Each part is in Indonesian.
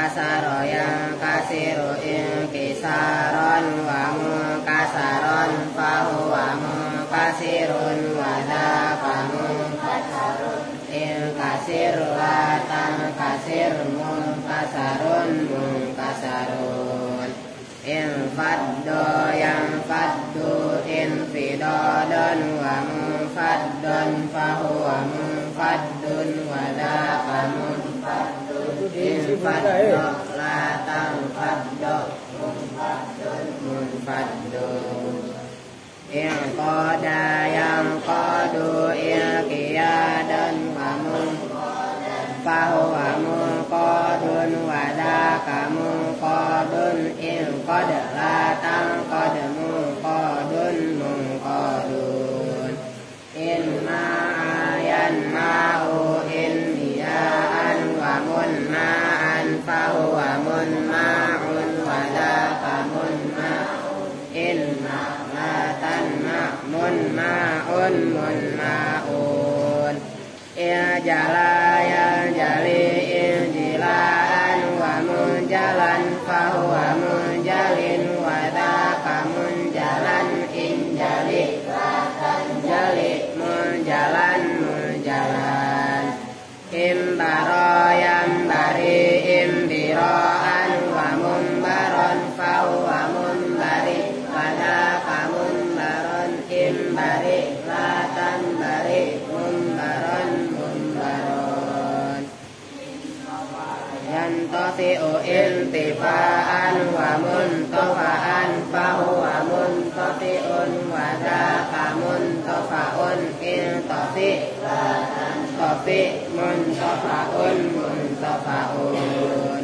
kasaro yang kasiru ing kisaron wa mungkasaron fahuwa mungkasirun wa dzaka mungkasarun ing kasir latan kasir mungkasarun mungkasarun ing faddo yang faddu infidodon wa mungfaddon fahuwa mungfaddun wa dzaka mungfaddun ing faddo latan faddo mungfaddun ing koda yang kodu ing kiadan wa mungkodan fahuwa mungkodun wa dzaka mungkodun ing koda latan koda mungkodun mungkodun inna ayan ma'u inniyaan wa munna'an fahuwa munna'un wa dzaka munna'un inna latan ma'mun ma'un munna'un jala yang jali jilaan wa munjalan fahuwa munjalin wa dzaka munjalan injali jali munjalan munjalan imbaro yang bari imbiroan wa mumbaron fahuwa mumbari wa dzaka mumbaron imbari latan bari mumbaron mumbaron yantasi'u intifa'an wa muntafa'an fahuwa muntasi'un wa dzaka muntafa'un intafi tafi muntafa'un muntafa'un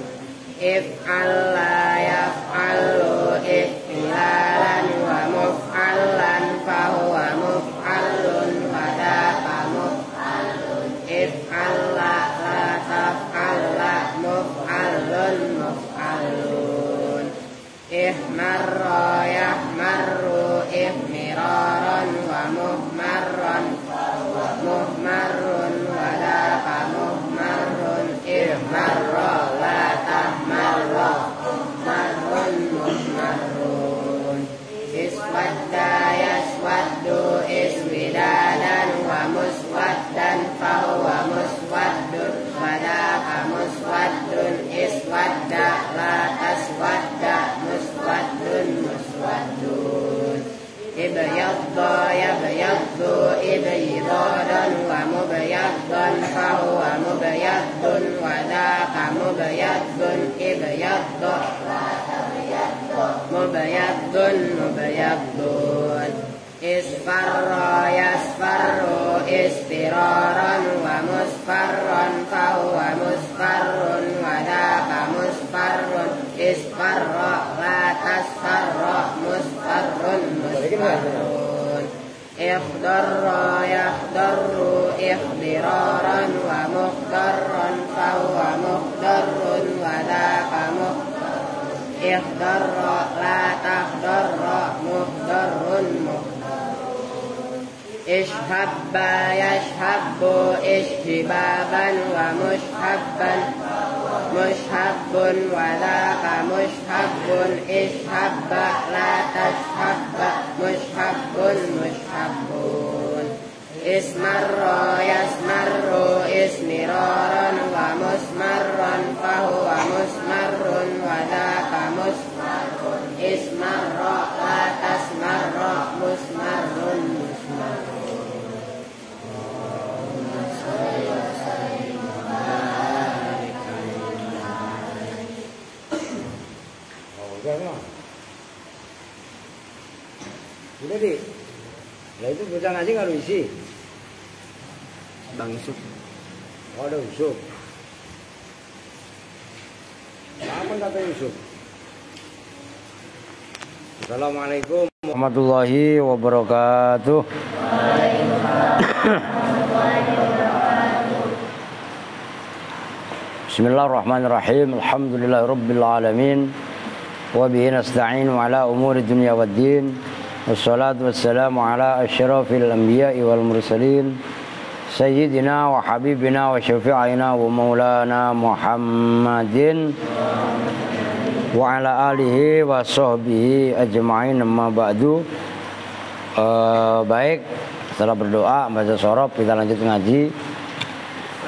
if'al la yaf'alu if'ilalan wa muf'alan fahuwa muf'alun wa dzaka muf'alun if'al la taf'al la muf'alun muf'alun ihmarra yahmarru ihmiraran wa muhmarran muhmarrun wa dzaka muhmarrun ihmarra la tahmarra marrun muhmarrun iswadda yaswaddu iswidadan wa muswaddan fahuwa muswaddun wa dzaka muswaddun iswadda la taswadda muswaddun muswaddun ibyadda yabyaddu ibyidadan wa mubyaddan fahuwa mubyaddun wa dzaka mubyaddun ibyadda la tabyaddu mubyaddun mubyaddun isfarra yasfarru isfiraran wa musfarran fahuwa musfarrun wa dzaka musfarrun isfarra la tasfarra musfarrun musfarrun ikhdarra yakhdarru ikhdiraran wa mukhdarran fahuwa mukhdarrun wa dzaka mukhdarrun ikhdarra la takhdarra mukhdarrun mukhdarrun ishhabba yashhabbu ishtibaban wa mushhabban mushhabbun wa dzaka mushhabbun ishhabba la tashhabba mushhabbun mushhabbun ismarra yasmarru ismiraran wa musmarran fahuwa musmarrun wa dzaka musmarrun ismarra la tasmarra musmarrun musmarrun udah deh, lah itu bocah ngaji nggak lu isi, Bang Yusuf. oh ada Yusuf, apa kata Yusuf? Assalamualaikum warahmatullahi wabarakatuh. Bismillahirrahmanirrahim. Alhamdulillahirabbil alamin. Wa bihi nasta'inu ala umuri dunya waddin. Wassalatu wassalamu ala asyrafil anbiya'i wal mursalin Sayyidina wa habibina wa syafi'ina wa maulana Muhammadin wa ala alihi wa sahbihi ajma'in, amma ba'du. Baik, setelah berdoa baca sorob, kita lanjut ngaji.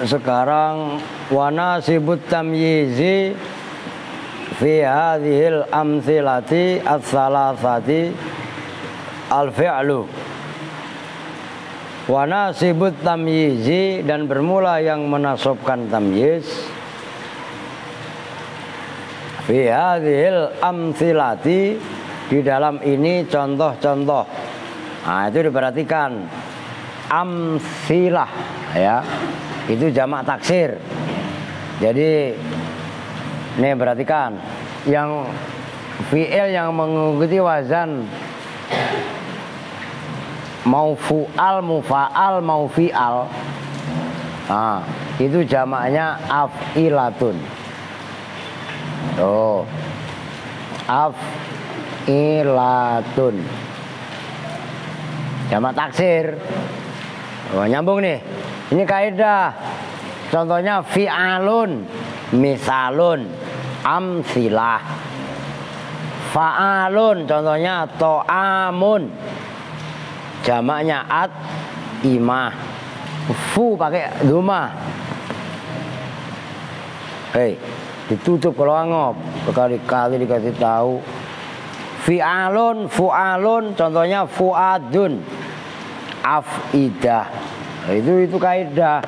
Sekarang wa nasibut tamyizi fi hadhil amthilati ats-tsalatsati al-fi'lu. Wa nasibut tamyizi, dan bermula yang menasobkan tamyiz fi hadhil amthilati, di dalam ini contoh-contoh. Nah, itu diperhatikan, amsilah ya, itu jamak taksir. Jadi ini perhatikan, yang fi'il yang mengikuti wazan mau fu'al, mufa'al, mau fi'al, nah, itu jamaknya af'ilatun. Tuh, af'ilatun, jamak taksir. Oh, nyambung nih. Ini kaidah. Contohnya fi'alun, misalun, amsilah. Fa'alun, contohnya to'amun, jamaknya at-imah. Fu pakai duma. Ditutup kalau angop, berkali-kali dikasih tahu. Fi'alun, fu'alun, contohnya fu'adun, af'idah. Itu kaidah.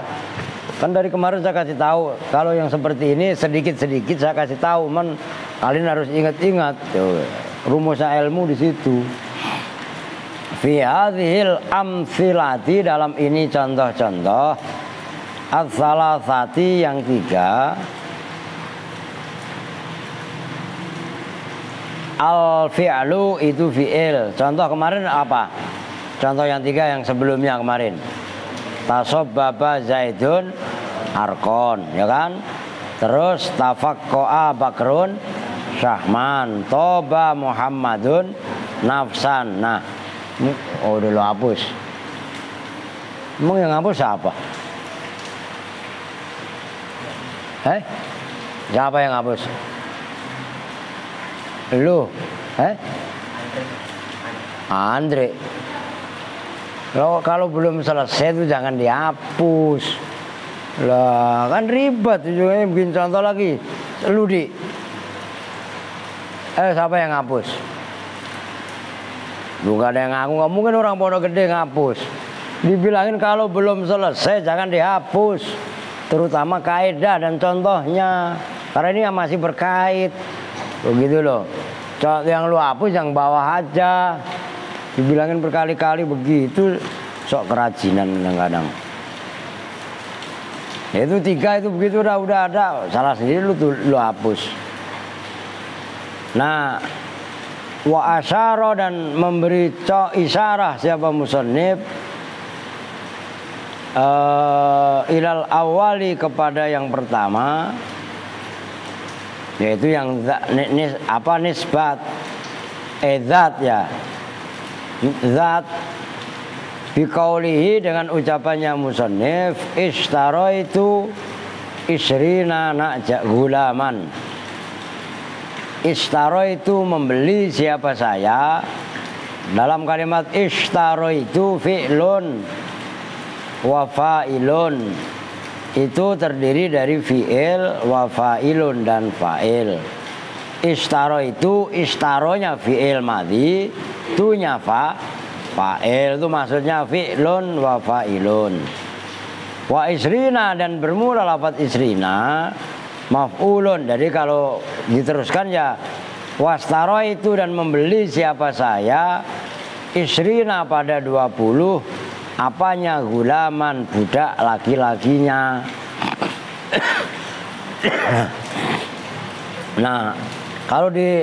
Kan dari kemarin saya kasih tahu, kalau yang seperti ini sedikit-sedikit saya kasih tahu, kalian harus ingat-ingat. Rumusnya ilmu di situ. Fi hadhil amthilati, dalam ini contoh-contoh, ats-tsalatsati, yang tiga. Al-fi'lu itu fi'il. Contoh kemarin apa? Contoh yang tiga yang sebelumnya kemarin. Tasobbaba Zaidun Arkon, ya kan? Terus tafakko'a Bakrun Syahman, toba Muhammadun nafsan. Nah, oh udah lo hapus. Emang yang hapus siapa? Siapa yang hapus? Lu? Andre. Kalau belum selesai itu jangan dihapus. Lah kan ribet juga, bikin contoh lagi. Lu di. Siapa yang hapus? Lu gak ada yang ngaku, gak mungkin orang Pondok Gede ngapus. Dibilangin kalau belum selesai jangan dihapus, terutama kaidah dan contohnya, karena ini masih berkait. Begitu loh. Yang lu hapus yang bawah aja. Dibilangin berkali-kali begitu, sok kerajinan kadang-kadang. Itu tiga itu begitu udah ada, salah sendiri lu hapus. Nah, wa asyara, dan memberi isyarah siapa musannif ilal awali, kepada yang pertama, yaitu yang nisbat zat ya, zat, biqaulihi, dengan ucapannya musannif, ishtaraitu isrina na'ja gulaman. Ishtaraitu, membeli siapa saya. Dalam kalimat ishtaraitu fi'lun wa fa'ilun, itu terdiri dari fi'il, wa fa'ilun, dan fa'il. Ishtaraitu, ishtaronya fi'il madhi, tunya fa'il, itu maksudnya fi'lun wa fa'ilun. Wa isrina, dan bermula lafaz isrina maf'ulun. Jadi kalau diteruskan ya wastaraitu, dan membeli siapa saya, isrina pada 20, apanya, gulaman, budak laki-lakinya. Nah, kalau di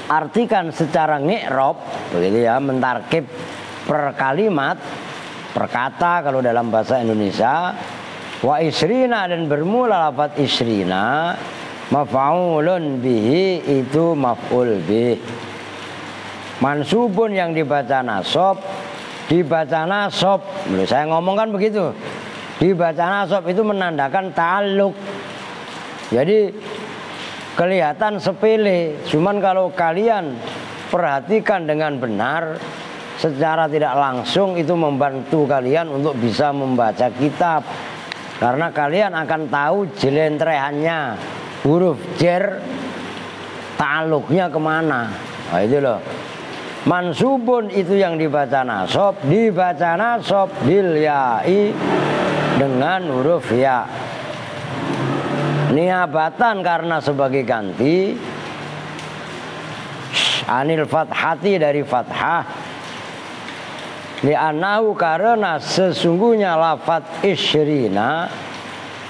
artikan secara ngi'rab begitu ya, mentarkib per kalimat, per kata kalau dalam bahasa Indonesia. Wa isrina, dan bermula lafaz isrina maf'ulun bihi, itu maf'ul bih. Mansubun, yang dibaca nasab, dibaca nasab. Saya ngomong kan begitu. Dibaca nasab itu menandakan ta'alluq. Jadi kelihatan sepele, cuman kalau kalian perhatikan dengan benar, secara tidak langsung itu membantu kalian untuk bisa membaca kitab. Karena kalian akan tahu jelentrehannya huruf jer, ta'alluqnya kemana. Nah itu loh. Mansubun itu yang dibaca nasab bil ya'i dengan huruf ya. Niabatan karena sebagai ganti anil fathati dari fathah. Li'annahu karena sesungguhnya lafaz isyrina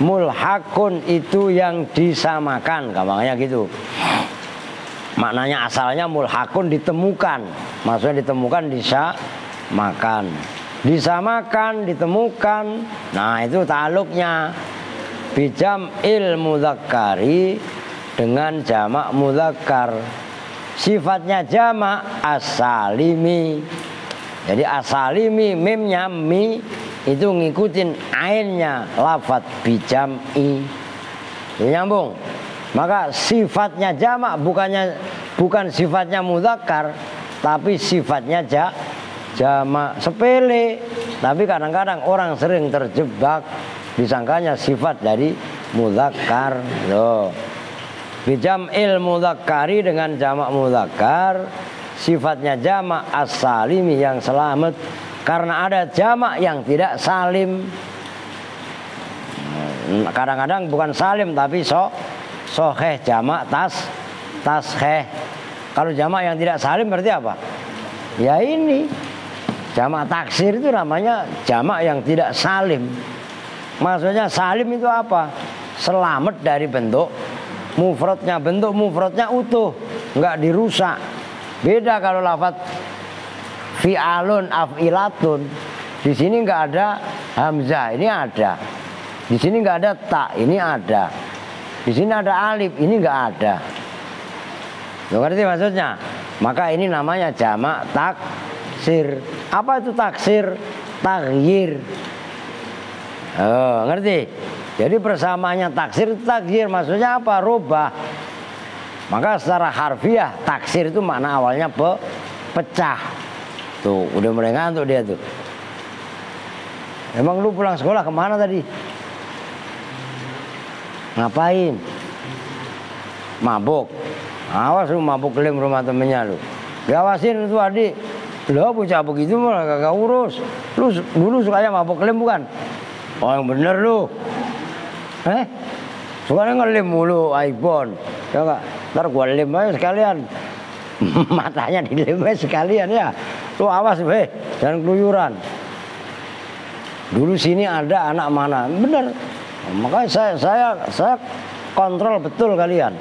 mulhakun itu yang disamakan, gampangnya gitu. Maknanya asalnya mulhakun ditemukan, maksudnya ditemukan disamakan, ditemukan. Nah itu ta'alluqnya bijam il mudzakkari dengan jamak mudzakkar. Sifatnya jamak as-salimi. Jadi as-salimi mimnya mi itu ngikutin ainnya lafaz bijam'i. Nyambung. Maka sifatnya jamak bukan sifatnya mudzakkar, tapi sifatnya jamak. Sepele, tapi kadang-kadang orang sering terjebak disangkanya sifat dari mudzakkar. Loh. Bijam'il mudzakkari dengan jamak mudzakkar, sifatnya jamak as-salimi yang selamat, karena ada jamak yang tidak salim. Kadang-kadang bukan salim tapi soheh, jamak tasheh. Kalau jamak yang tidak salim berarti apa? Ya ini jamak taksir itu namanya jamak yang tidak salim. Maksudnya salim itu apa? Selamat dari bentuk mufradnya. Bentuk mufradnya utuh, nggak dirusak. Beda kalau lafaz fi'alun af'ilatun. Di sini nggak ada hamzah, ini ada. Di sini nggak ada ta, ini ada. Di sini ada alif, ini nggak ada. Lo ngerti maksudnya? Maka ini namanya jamak taksir. Apa itu taksir? Taghyir. Oh, ngerti? Jadi persamaannya taksir itu taghyir. Maksudnya apa? Rubah. Maka secara harfiah taksir itu makna awalnya pecah. Tuh, udah mulai ngantuk dia tuh. Emang lu pulang sekolah kemana tadi? Ngapain? Mabuk. Awas lu mabuk lem rumah temennya lu. Diawasin itu adik. Lo bocah begitu malah kagak urus. Lu dulu sukanya mabuk lem bukan? Oh yang bener lu. Sukanya ngelem mulu iPhone. Coba, ntar gua lem aja sekalian. Matanya dilem aja sekalian ya. Lu awas jangan keluyuran. Dulu sini ada anak mana? Bener. Makanya saya kontrol betul kalian.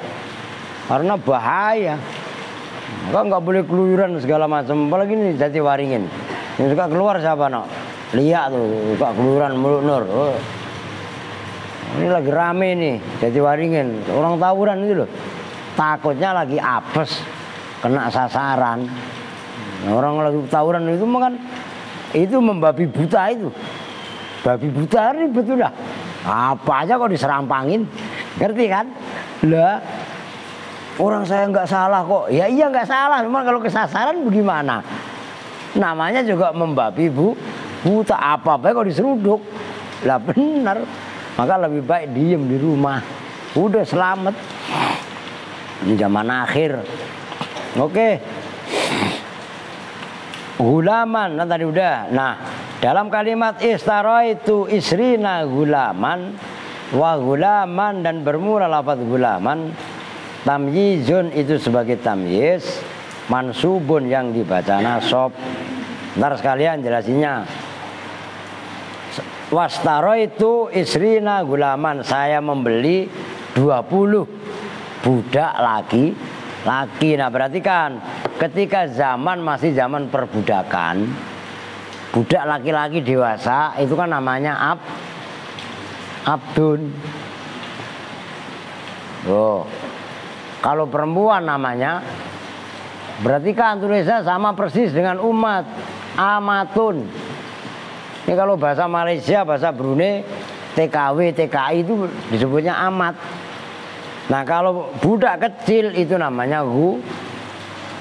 Karena bahaya. Maka nggak boleh keluyuran segala macam. Apalagi nih Jatiwaringin. Yang suka keluar siapa no? Lihat tuh, suka keluyuran mulu Nur. Oh. Ini lagi rame nih Jatiwaringin. Orang tawuran itu loh. Takutnya lagi apes, kena sasaran. Nah, orang lagi tawuran itu kan itu membabi buta itu. Babi buta ini betul dah. Apa aja kok diserampangin, ngerti kan? Lah, orang saya nggak salah kok. Ya iya nggak salah, cuma kalau kesasaran bagaimana? Namanya juga membabi buta, apa-apa kok diseruduk. Lah benar. Maka lebih baik diem di rumah. Udah selamat. Ini zaman akhir. Oke. Gulaman, nah tadi udah. Nah, dalam kalimat istaraitu isrina gulaman wa gulaman dan bermula lafaz gulaman, tamyizun itu sebagai tamyiz, mansubun yang dibaca nasab. Ntar sekalian jelasinnya. Wastaraitu isrina gulaman, saya membeli 20 budak laki. Nah berarti kan ketika zaman masih zaman perbudakan, budak laki-laki dewasa itu kan namanya abdun. Oh, kalau perempuan namanya, berarti kan tulisnya sama persis dengan umat. amatun. Ini kalau bahasa Malaysia, bahasa Brunei, TKW, TKI itu disebutnya amat. Nah kalau budak kecil itu namanya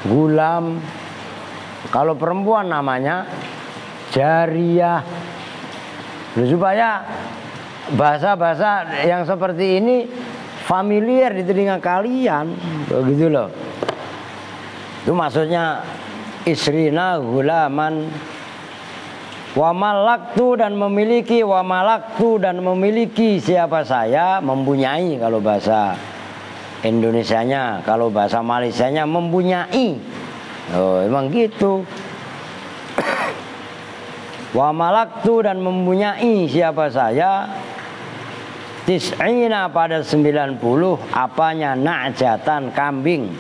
gulam. Kalau perempuan namanya jariyah. Supaya bahasa-bahasa yang seperti ini familiar di telinga kalian, begitu loh. Itu maksudnya isrina gulaman wa malaktu dan memiliki, wa malaktu dan memiliki siapa saya, mempunyai kalau bahasa Indonesianya, kalau bahasa Malaysianya mempunyai. Oh, emang gitu. Wa malaktu dan mempunyai siapa saya tis'ina pada 90 apanya na'jatan kambing.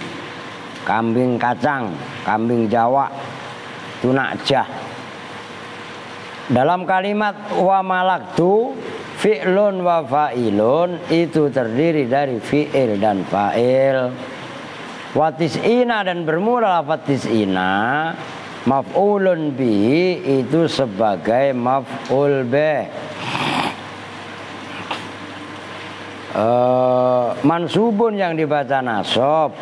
Kambing kacang, kambing Jawa itu na'jah. Dalam kalimat wa malaktu fi'lun wa fa'ilun itu terdiri dari fi'il dan fa'il. Wa tis'ina dan bermula lafaz tis'ina maf'ulun bihi itu sebagai maf'ul bih. Mansubun yang dibaca nasab.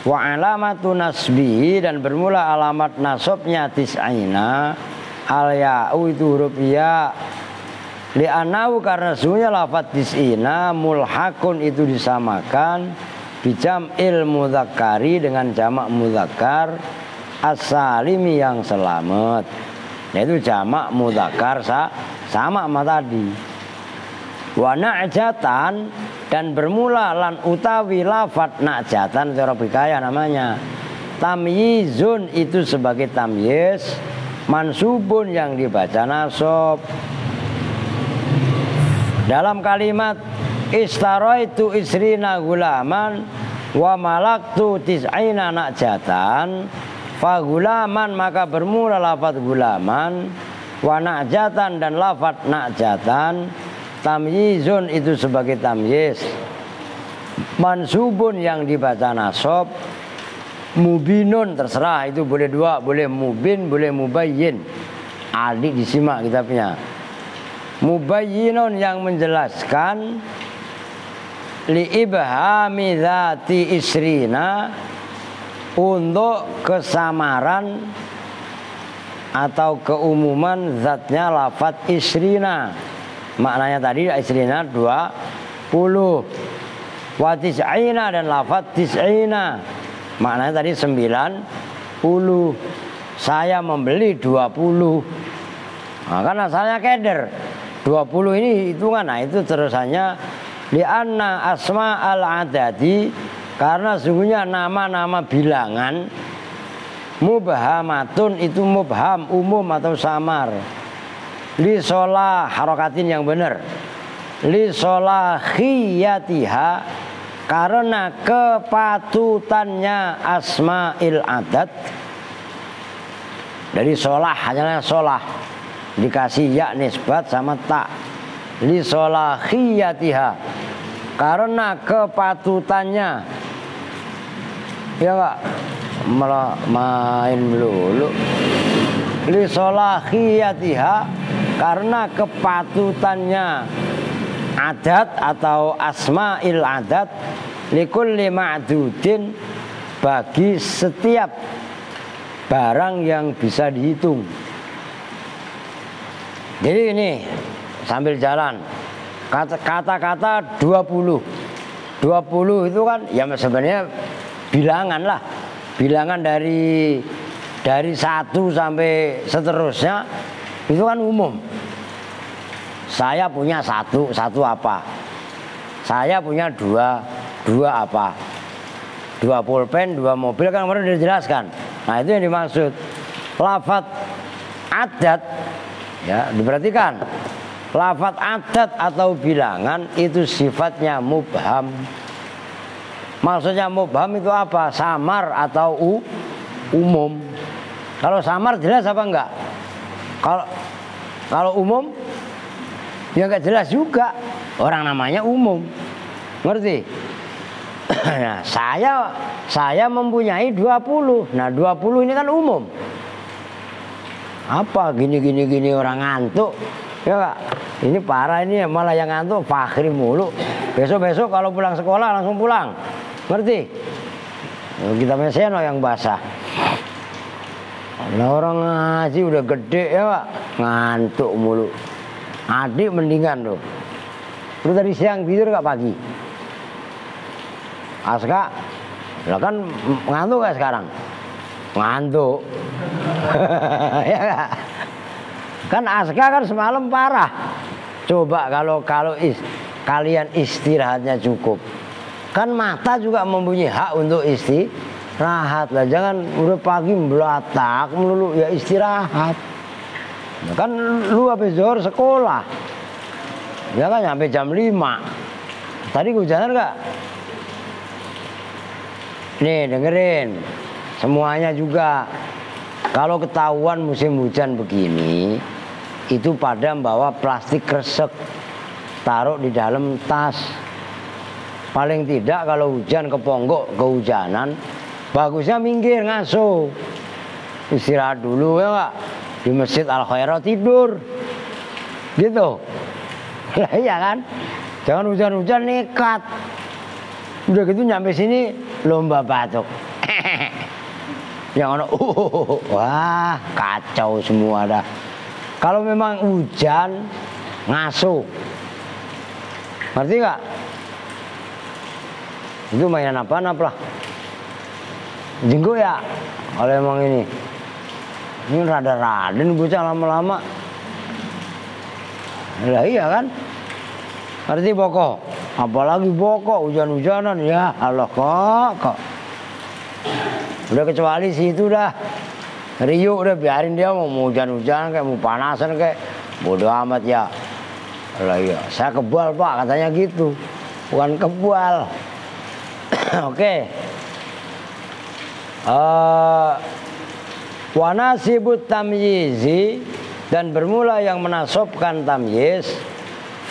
Wa alamatu nasbihi dan bermula alamat nasabnya tis'ina al-ya'u itu huruf ya. Li'annahu karena sesungguhnya lafaz tis'ina mulhaqun itu disamakan bijam'il mudzakkari dengan jamak mudzakkar as-salimi yang selamat. Yaitu jamak mudzakkar sama tadi. Wa na'jatan dan bermula lan utawi lafat na'jatan cara bikaya namanya tamyizun itu sebagai tamyiz mansubun yang dibaca nasab. Dalam kalimat istaraitu isrina gulaman wa malaktu tis'ina na'jatan fa gulaman maka bermula lafat gulaman wa na'jatan dan lafat na'jatan tamyizun itu sebagai tamyiz mansubun yang dibaca nasab mubinun terserah itu boleh dua, boleh mubin boleh mubayyin. Adik disimak kitabnya. Mubayyinun yang menjelaskan li ibhami dzati isrina untuk kesamaran atau keumuman zatnya lafaz isrina. Maknanya tadi isrina 20. Wa tis'ina dan lafaz tis'ina. Maknanya tadi 90. Saya membeli 20. Nah, karena asalnya keder. 20 ini hitungan. Nah, itu terusannya li'anna asma al-adadi karena sesungguhnya nama-nama bilangan mubhamatun itu mubham umum atau samar. Li sholah harokatin yang benar. Li sholah khiyatiha karena kepatutannya asma'il adat. Dari sholah hanya sholah dikasih ya nisbat sama tak. Li sholah khiyatiha karena kepatutannya. Ya enggak malah main melulu. Li sholah khiyatiha karena kepatutannya adat atau asma'il adat likulli ma'dudin bagi setiap barang yang bisa dihitung. Jadi ini sambil jalan kata-kata 20 itu kan ya sebenarnya bilangan lah, bilangan dari 1 sampai seterusnya itu kan umum. Saya punya satu apa? Saya punya dua apa? 2 pulpen, 2 mobil kan kemarin sudah dijelaskan. Nah itu yang dimaksud. Lafaz adat ya diperhatikan. Lafaz adat atau bilangan itu sifatnya mubham. Maksudnya mubham itu apa? Samar atau umum. Kalau samar jelas apa enggak? Kalau umum ya enggak jelas juga. Orang namanya umum. Ngerti? Nah, saya mempunyai 20. Nah, 20 ini kan umum. Apa gini orang ngantuk. Ya Kak, ini parah ini ya, malah yang ngantuk Fakhri mulu. Besok kalau pulang sekolah langsung pulang. Ngerti? Kita meseno yang basah. Nah orang ngaji udah gede ya Pak, ngantuk mulu. Adik mendingan tuh. Lu tadi siang tidur gak pagi? Aska, lah kan ngantuk gak sekarang? Ngantuk. Ya gak? Kan Aska kan semalam parah. Coba kalau kalian istirahatnya cukup. Kan mata juga mempunyai hak untuk istirahat lah. Jangan udah pagi belatak melulu, ya istirahat. Kan lu habis zuhur sekolah. Ya kan sampai jam 5. Tadi hujanan gak? Nih dengerin. Semuanya juga. Kalau ketahuan musim hujan begini, itu pada bawa plastik kresek, taruh di dalam tas. Paling tidak kalau hujan keponggok kehujanan, bagusnya minggir ngaso, istirahat dulu ya Pak. Di Masjid Al Khairah tidur, gitu. Lah iya kan, jangan hujan-hujan nekat. Udah gitu nyampe sini lomba batuk. Yang ono, wah kacau semua dah. Kalau memang hujan ngaso, ngerti gak? Itu mainan apaan lah? Jenggo ya? Kalau emang ini rada-rada nih bocah lama-lama. Lah iya kan? Ngerti pokok? Apalagi pokok hujan-hujanan ya Allah kok. Udah kecuali situ dah. Rio udah biarin dia mau hujan-hujan kayak mau panasan kayak bodo amat ya. Lah iya, saya kebal Pak katanya gitu. Bukan kebal. Oke. Wa nasibut tamyizi, dan bermula yang menasobkan tamyiz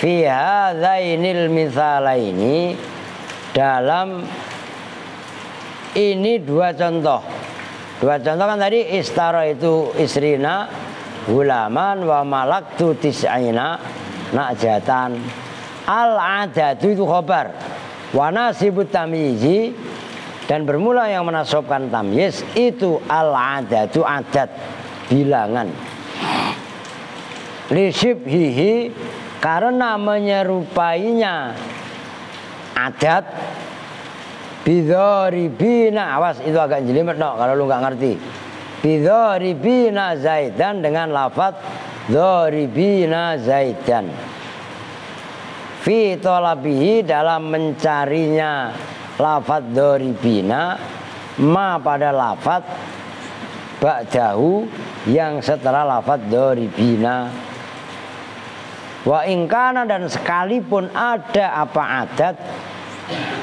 fi hadzainil mitsalaini, dalam ini dua contoh. Dua contoh kan tadi istara itu isrina gulaman wa malaktu tis'ina najatan. Al-adatu itu khobar. Wa nasibut tamyizi, dan bermula yang menasobkan tamyiz itu al-adatu, adat, bilangan. Lisibhihi, karena menyerupainya adat. Bidzaribina, awas itu agak jelimet no kalau lu nggak ngerti. Bidzaribina zaidan, dengan lafaz dzaribina zaidan. Fi talabihi, dalam mencarinya lafaz dzaribina, ma pada lafaz ba'dahu, yang setelah lafaz dzaribina. Wa ingkana, dan sekalipun ada apa adat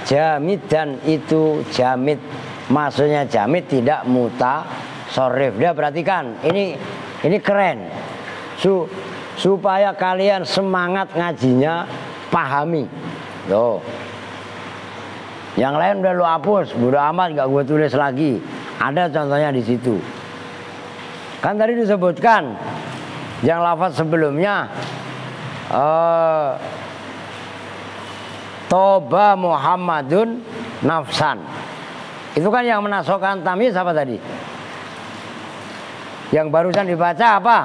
jamid, dan itu jamid, maksudnya jamid tidak mutasorif. Dia perhatikan, ini keren. Supaya kalian semangat ngajinya, pahami. Loh. Yang lain udah lu hapus, bodo amat gak gue tulis lagi. Ada contohnya di situ. Kan tadi disebutkan yang lafaz sebelumnya Toba Muhammadun nafsan. Itu kan yang menasokkan tamyiz apa tadi? Yang barusan dibaca apa?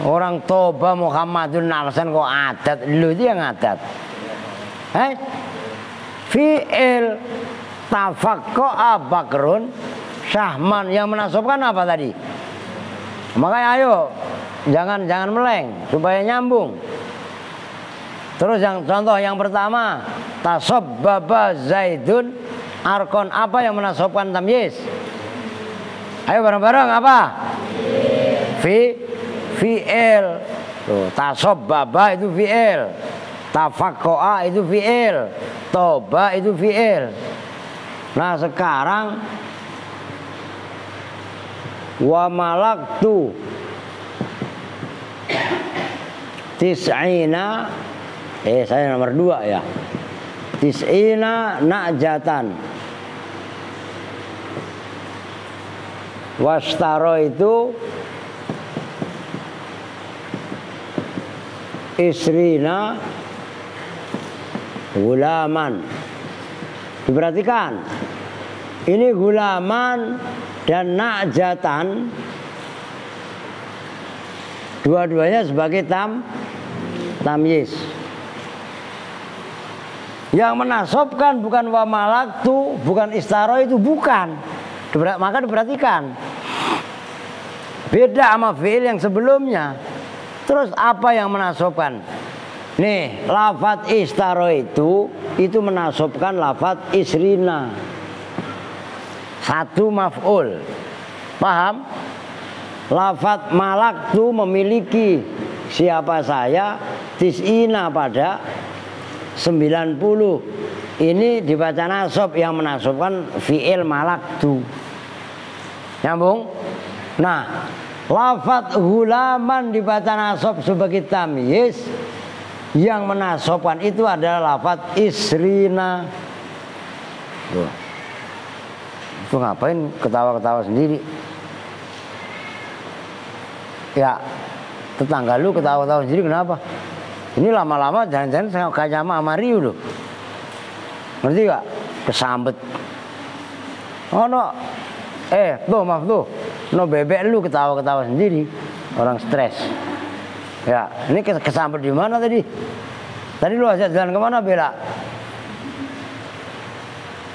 Orang toba Muhammadun nafsan kok adat? Lu itu yang adat. Fi'il tafaqqa Bakrun Syahman, yang menasokkan apa tadi? Makanya ayo jangan meleng supaya nyambung. Terus yang contoh yang pertama, tasabbaba Zaidun Arkon, apa yang menasobkan tamyiz? Ayo bareng-bareng apa? Fi'il. Tuh, tasabbaba itu fi'il, tafaqqa'a itu fi'il, toba itu fi'il. Nah sekarang wa malaktu tis'ina, saya nomor 2 ya. Tis'ina najatan. Wastaro itu isrina gulaman. Diperhatikan, ini gulaman dan najatan dua-duanya sebagai tamyiz. Yang menasobkan bukan wa malaktu, bukan istaro, itu bukan. Maka diperhatikan, beda sama fi'il yang sebelumnya. Terus apa yang menasobkan? Nih, lafadz istaro itu menasobkan lafadz isrina. Satu maf'ul. Paham? Lafadz malaktu memiliki siapa saya, tis'ina pada 90. Ini dibaca nasab yang menasobkan fi'il malaktu. Nyambung? Nah, lafadz hulaman dibaca nasab sebagai tamyiz, yang menasobkan itu adalah lafadz isrina. Tuh. Itu ngapain ketawa-ketawa sendiri? Ya, tetangga lu ketawa-ketawa sendiri kenapa? Ini lama-lama jangan-jangan saya kayak sama Riu loh. Ngerti gak? Kesambet. Oh no. Tuh maaf tuh. No bebek lu ketawa-ketawa sendiri. Orang stres. Ya, ini kesambet di mana tadi? Tadi lu ajak jalan kemana Bella?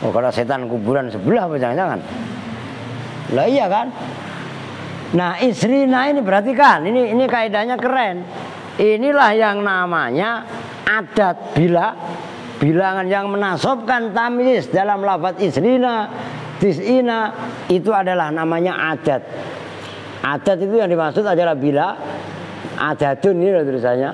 Oh, kalau setan kuburan sebelah apa jangan-jangan? Lah iya kan? Nah, isrina ini perhatikan, ini kaidahnya keren. Inilah yang namanya adat bilangan yang menasobkan tamyiz dalam lafadz isrina, tis'ina, itu adalah namanya adat. Adat itu yang dimaksud adalah adatun, ini tulisannya.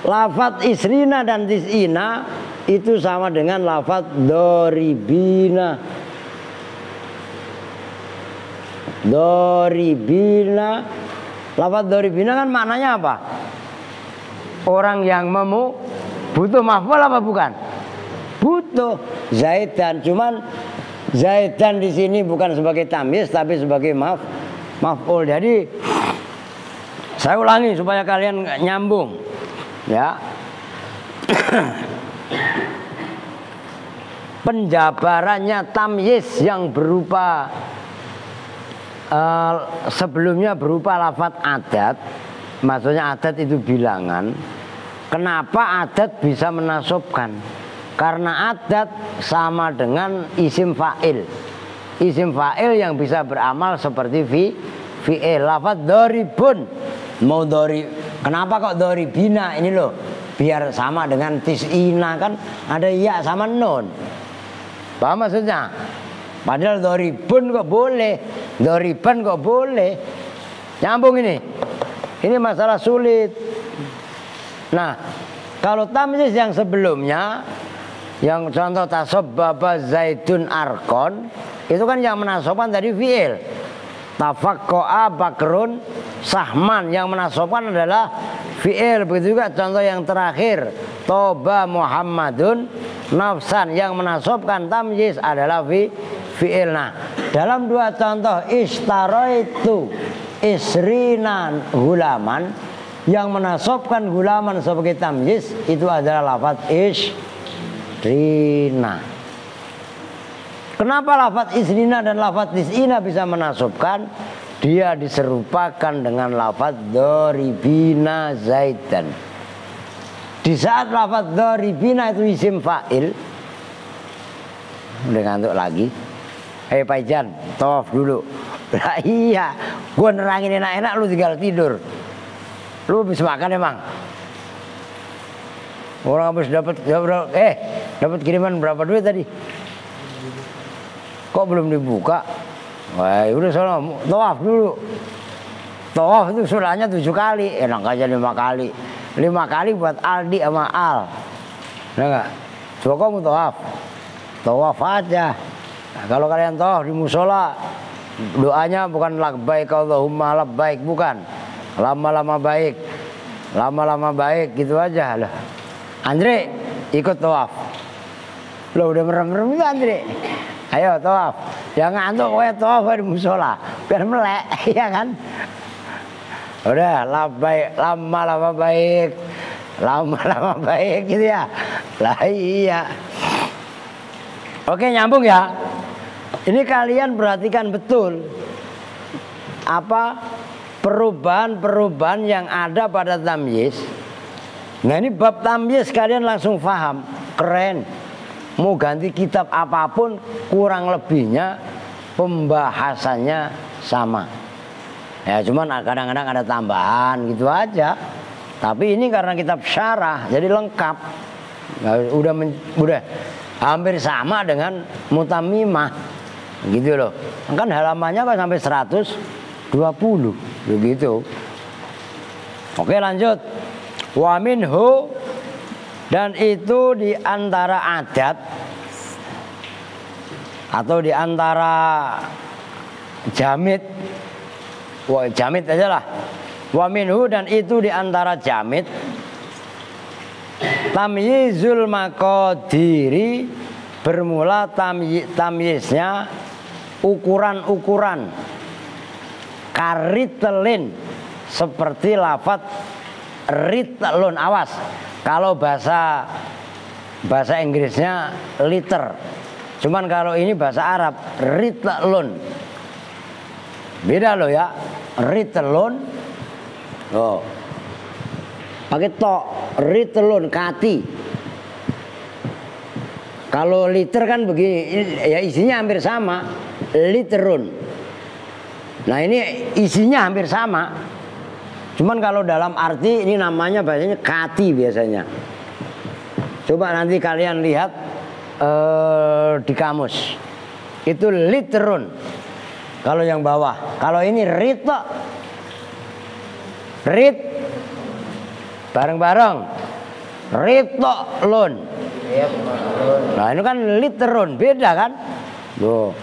Lafadz isrina dan tis'ina itu sama dengan lafadz doribina. Lafadz doribina kan maknanya apa? Orang yang butuh maf'ul apa bukan? Butuh zaidan, cuman zaidan di sini bukan sebagai tamyiz tapi sebagai maf'ul. Jadi saya ulangi supaya kalian nyambung, ya. Penjabarannya tamyiz yang berupa sebelumnya berupa lafadz adat, maksudnya adat itu bilangan. Kenapa adat bisa menasobkan? Karena adat sama dengan isim fa'il. Isim fa'il yang bisa beramal seperti fi'il. Lafadz doribun, kenapa kok doribina? Ini loh, biar sama dengan tis'ina, kan ada ya sama nun. Paham maksudnya? Padahal doribun kok boleh, doriban kok boleh. Nyambung ini. Ini masalah sulit. Nah, kalau tamyiz yang sebelumnya, yang contoh tasabbaba zaidun arkon, itu kan yang menasobkan tadi fi'il. Tafaqqa bakrun sahman, yang menasobkan adalah fi'il. Begitu juga contoh yang terakhir, toba muhammadun nafsan, yang menasobkan tamyiz adalah fi'il. Nah, dalam dua contoh istaraitu isrinan gulaman, yang menasobkan gulaman sebagai tamyiz itu adalah lafadz isrina. Kenapa lafadz isrina dan lafadz tis'ina bisa menasobkan? Dia diserupakan dengan lafadz doribina zaidan. Di saat lafadz doribina itu isim fa'il. Udah ngantuk lagi. Hei Paijan, tawaf dulu. Lah iya, gue nerangin enak-enak, lu tinggal tidur. Lu habis makan emang? Orang habis dapat kiriman berapa duit tadi? Kok belum dibuka? Wah, udah sono tawaf dulu. Tawaf itu sunahnya 7 kali, enak aja 5 kali. 5 kali buat Aldi sama Al. Nah enggak? Coba kamu tawaf. Tawaf aja. Nah, kalau kalian tawaf di musola, doanya bukan labbaik Allahumma labbaik, bukan. Lama-lama baik. Lama-lama baik gitu aja lah. Andre, ikut tawaf. Lo udah merem-merem itu Andre. Ayo tawaf. Yang ngantuk kowe tawaf di musola biar melek ya kan. Udah lama baik. Lama baik gitu ya. Lah iya. Oke, nyambung ya. Ini kalian perhatikan betul apa perubahan-perubahan yang ada pada tamyiz. Nah, ini bab tamyiz kalian langsung paham. Keren. Mau ganti kitab apapun kurang lebihnya pembahasannya sama. Ya cuman kadang-kadang ada tambahan gitu aja. Tapi ini karena kitab syarah jadi lengkap. Nah, udah hampir sama dengan Mutammimah. Gitu loh. Kan halamannya kan sampai 120 begitu. Oke, lanjut. Wa minhu, dan itu di antara adat atau di antara jamid. Wah, jamid aja lah. Wa minhu, dan itu di antara jamid tamyizul maqadiri, bermula tamyiznya ukuran-ukuran karitelin, seperti lafaz ritelun. Awas, kalau bahasa Inggrisnya liter, cuman kalau ini bahasa Arab ritelun, beda loh ya. Ritelun, oh pakai tok, ritelun kati. Kalau liter kan begini, ya isinya hampir sama, literun. Nah ini isinya hampir sama, cuman kalau dalam arti ini namanya bahasanya kati biasanya. Coba nanti kalian lihat di kamus, itu literun kalau yang bawah. Kalau ini rita, rit bareng-bareng, ritolun. Nah ini kan literun, beda kan? Loh,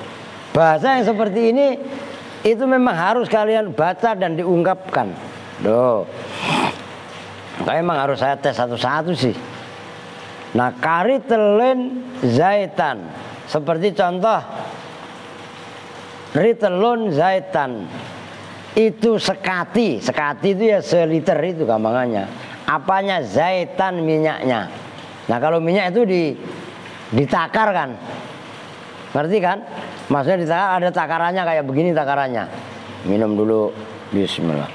bahasa yang seperti ini itu memang harus kalian baca dan diungkapkan. Loh, kayak emang harus saya tes satu-satu sih. Nah, karitelin zaitan, seperti contoh ritelun zaitan, itu sekati. Sekati itu ya seliter itu gampangannya. Apanya? Zaitan, minyaknya. Nah kalau minyak itu ditakar kan, ngerti kan? Maksudnya ditakar, ada takarannya kayak begini takarannya. Minum dulu, bismillah.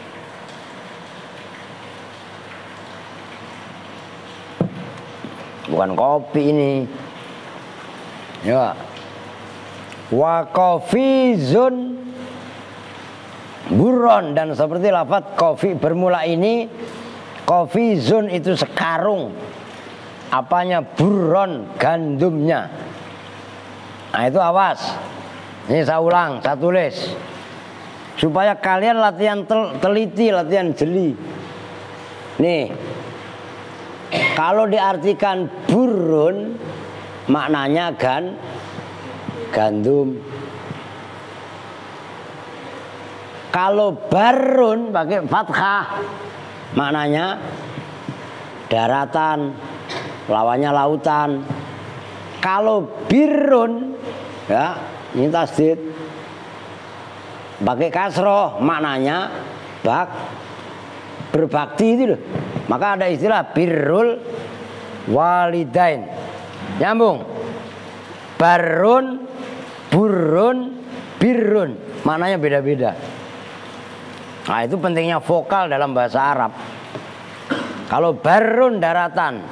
Bukan kopi ini. Ya. Wa kofizun buron, dan seperti lafaz kofi bermula ini, kofizun itu sekarung. Apanya? Buron, gandumnya. Nah itu awas. Ini saya ulang, saya tulis supaya kalian latihan teliti, latihan jeli. Nih, kalau diartikan burun, maknanya gandum. Kalau barun pakai fathah, maknanya daratan, lawannya lautan. Kalau birun, ya ini tasdid, pakai kasroh, maknanya berbakti itu loh. Maka ada istilah birrul walidain. Nyambung. Barun, burun, birrun, maknanya beda-beda. Nah itu pentingnya vokal dalam bahasa Arab. Kalau barun daratan,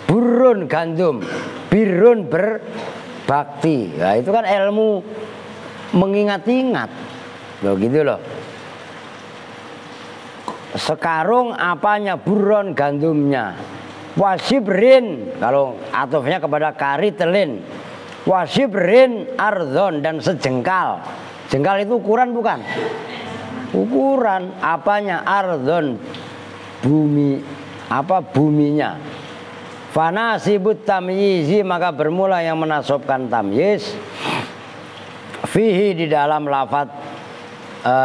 burun gandum, birun berbakti. Nah itu kan ilmu mengingat-ingat. Loh gitu loh. Sekarung apanya? Buron, gandumnya. Wasibrin, kalau atofnya kepada karitelin. Wasibrin ardhon, dan sejengkal. Jengkal itu ukuran bukan? Ukuran. Apanya? Ardhon, bumi. Apa? Buminya. Fanasibut tamyizi, maka bermula yang menasobkan tamyiz. Fihi, di dalam lafaz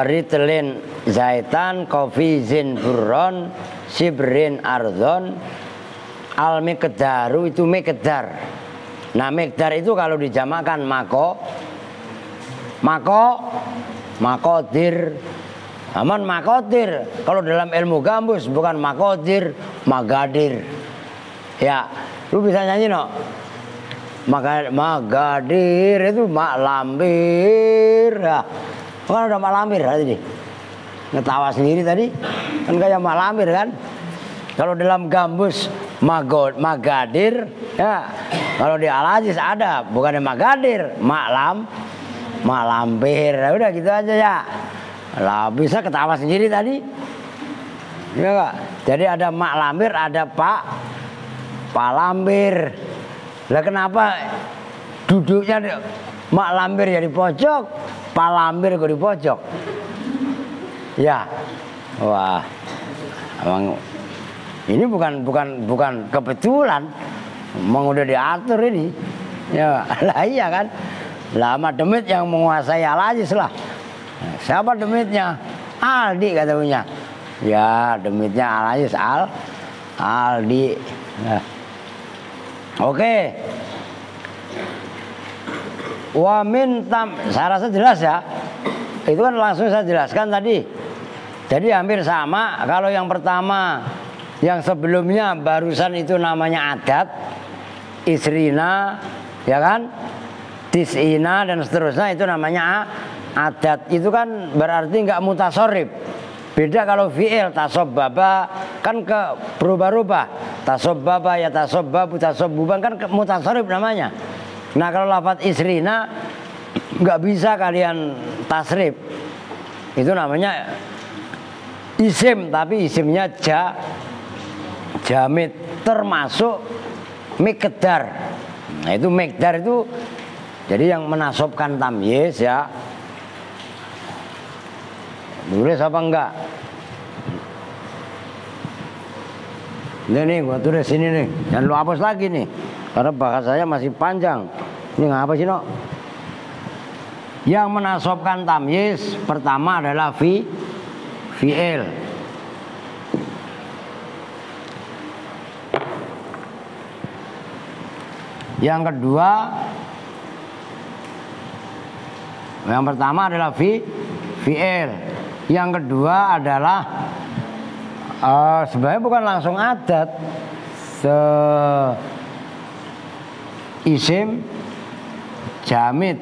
ritelin zaitan, kofizin burron, sibrin ardhon, al miqdaru, itu miqdar. Nah miqdar itu kalau dijamakkan makodir. Aman makodir. Kalau dalam ilmu gambus bukan makodir, magadir. Ya, lu bisa nyanyi no? Magadir itu mak lampir. Ya. Kan ada mak lampir tadi. Ngetawa sendiri tadi. Kan kayak mak lampir kan? Kalau dalam gambus magadir, ya. Kalau di Al-Aziz ada, bukan magadir, mak lampir. Udah gitu aja ya. Lah bisa ketawa sendiri tadi. Ya enggak? Jadi ada mak lampir, ada pak lampir. Lah kenapa duduknya mak lampir ya di pojok, pak lampir kok di pojok? Ya. Wah. Emang ini bukan kebetulan. Emang udah diatur ini. Ya, lah iya kan? Lama demit yang menguasai Al-Aziz lah. Siapa demitnya? Aldi katanya. Ya, demitnya Al-Aziz Aldi. Nah. Oke. Wa min tam, saya rasa jelas ya. Itu kan langsung saya jelaskan tadi. Jadi hampir sama. Kalau yang pertama, yang sebelumnya barusan itu namanya adat, isrina, ya kan? Tis'ina dan seterusnya itu namanya adat. Itu kan berarti nggak mutasorib. Beda kalau fi'il tasobbaba kan ke berubah-ubah. Tasobbaba ya tasobbabu tasobbuban kan mutasorib namanya. Nah kalau lafadz isrina nggak bisa kalian tasrib. Itu namanya isim, tapi isimnya jamid, termasuk miqdar. Nah itu miqdar itu jadi yang menasobkan tamyiz ya. Nulis apa enggak? Ini gua tulis sini nih. Jangan lu hapus lagi nih. Karena bahasanya masih panjang. Ini ngapa sih, no? Yang menasobkan tamyiz pertama adalah fi'il. Yang kedua, yang pertama adalah fi'il. Yang kedua adalah sebenarnya bukan langsung adat, isim jamid.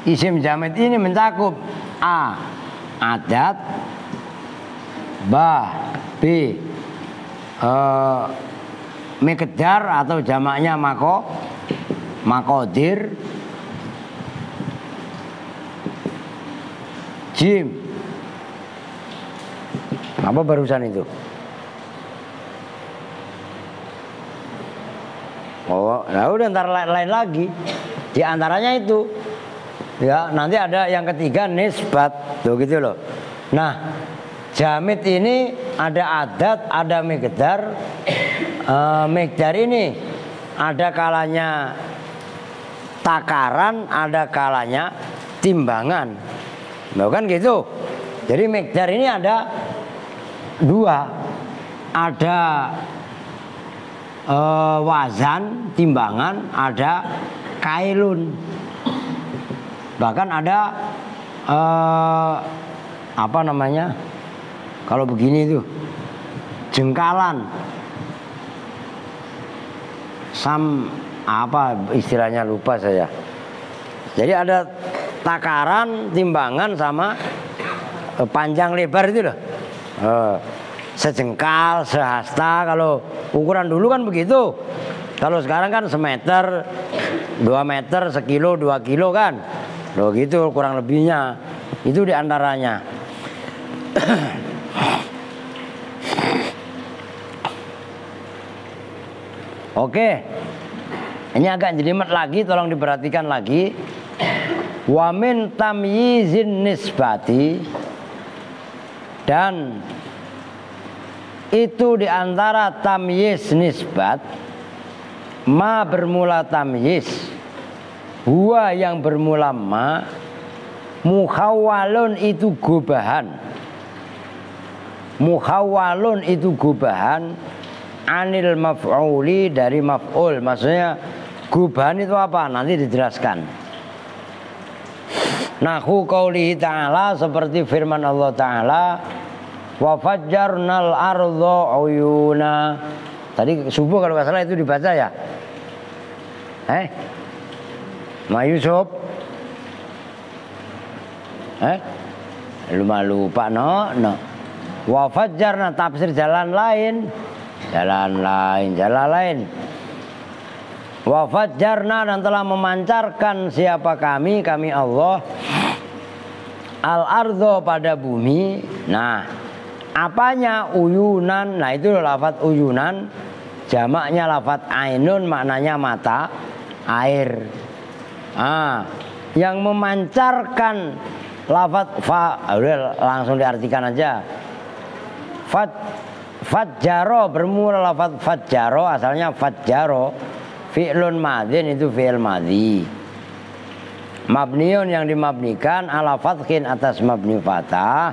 Isim jamid ini mencakup a adat, ba b miqdar atau jamaknya makodir, jim. Apa barusan itu? Oh, nah udah ntar lain lagi. Di antaranya itu, ya nanti ada yang ketiga nisbat, tuh gitu loh. Nah, jamid ini ada adat, ada miqdar. Miqdar ini ada kalanya takaran, ada kalanya timbangan. Nah, kan gitu. Jadi miqdar ini ada dua, ada wazan, timbangan, ada kailun. Bahkan ada apa namanya? Kalau begini tuh jengkalan, apa istilahnya lupa saya. Jadi ada takaran, timbangan sama panjang lebar itu loh. Sejengkal, sehasta. Kalau ukuran dulu kan begitu. Kalau sekarang kan semeter, 2 meter, sekilo, 2 kilo kan. Loh gitu kurang lebihnya. Itu diantaranya. Oke. Ini agak jelimet lagi, tolong diperhatikan lagi. Wa min tamyizin nisbati, dan itu diantara tamyiz nisbat, ma bermula tamyiz, huwa yang bermula ma, mukhawwalun itu gubahan, mukhawwalun itu gubahan, anil maf'uli dari maf'ul. Maksudnya gubahan itu apa? Nanti dijelaskan. Nahu qaulihi ta'ala, seperti firman Allah Ta'ala, wa fajjarnal ardha uyuna. Tadi subuh kalau nggak salah itu dibaca ya. Ma Yusuf. Lupa no. Wa fajjarna, tafsir jalan lain. Wa fajjarna, dan telah memancarkan siapa kami Allah, al-ardho pada bumi. Nah, apanya uyunan? Nah itu lafadz uyunan, jamaknya lafadz ainun, maknanya mata air. Yang memancarkan lafadz udah langsung diartikan aja. Fajjaro, bermula lafadz fajjaro, asalnya fajjaro, fi'lun madhin, itu fi'il madhi. Mabniun, yang dimabnikan, ala fathin, atas mabni fatah.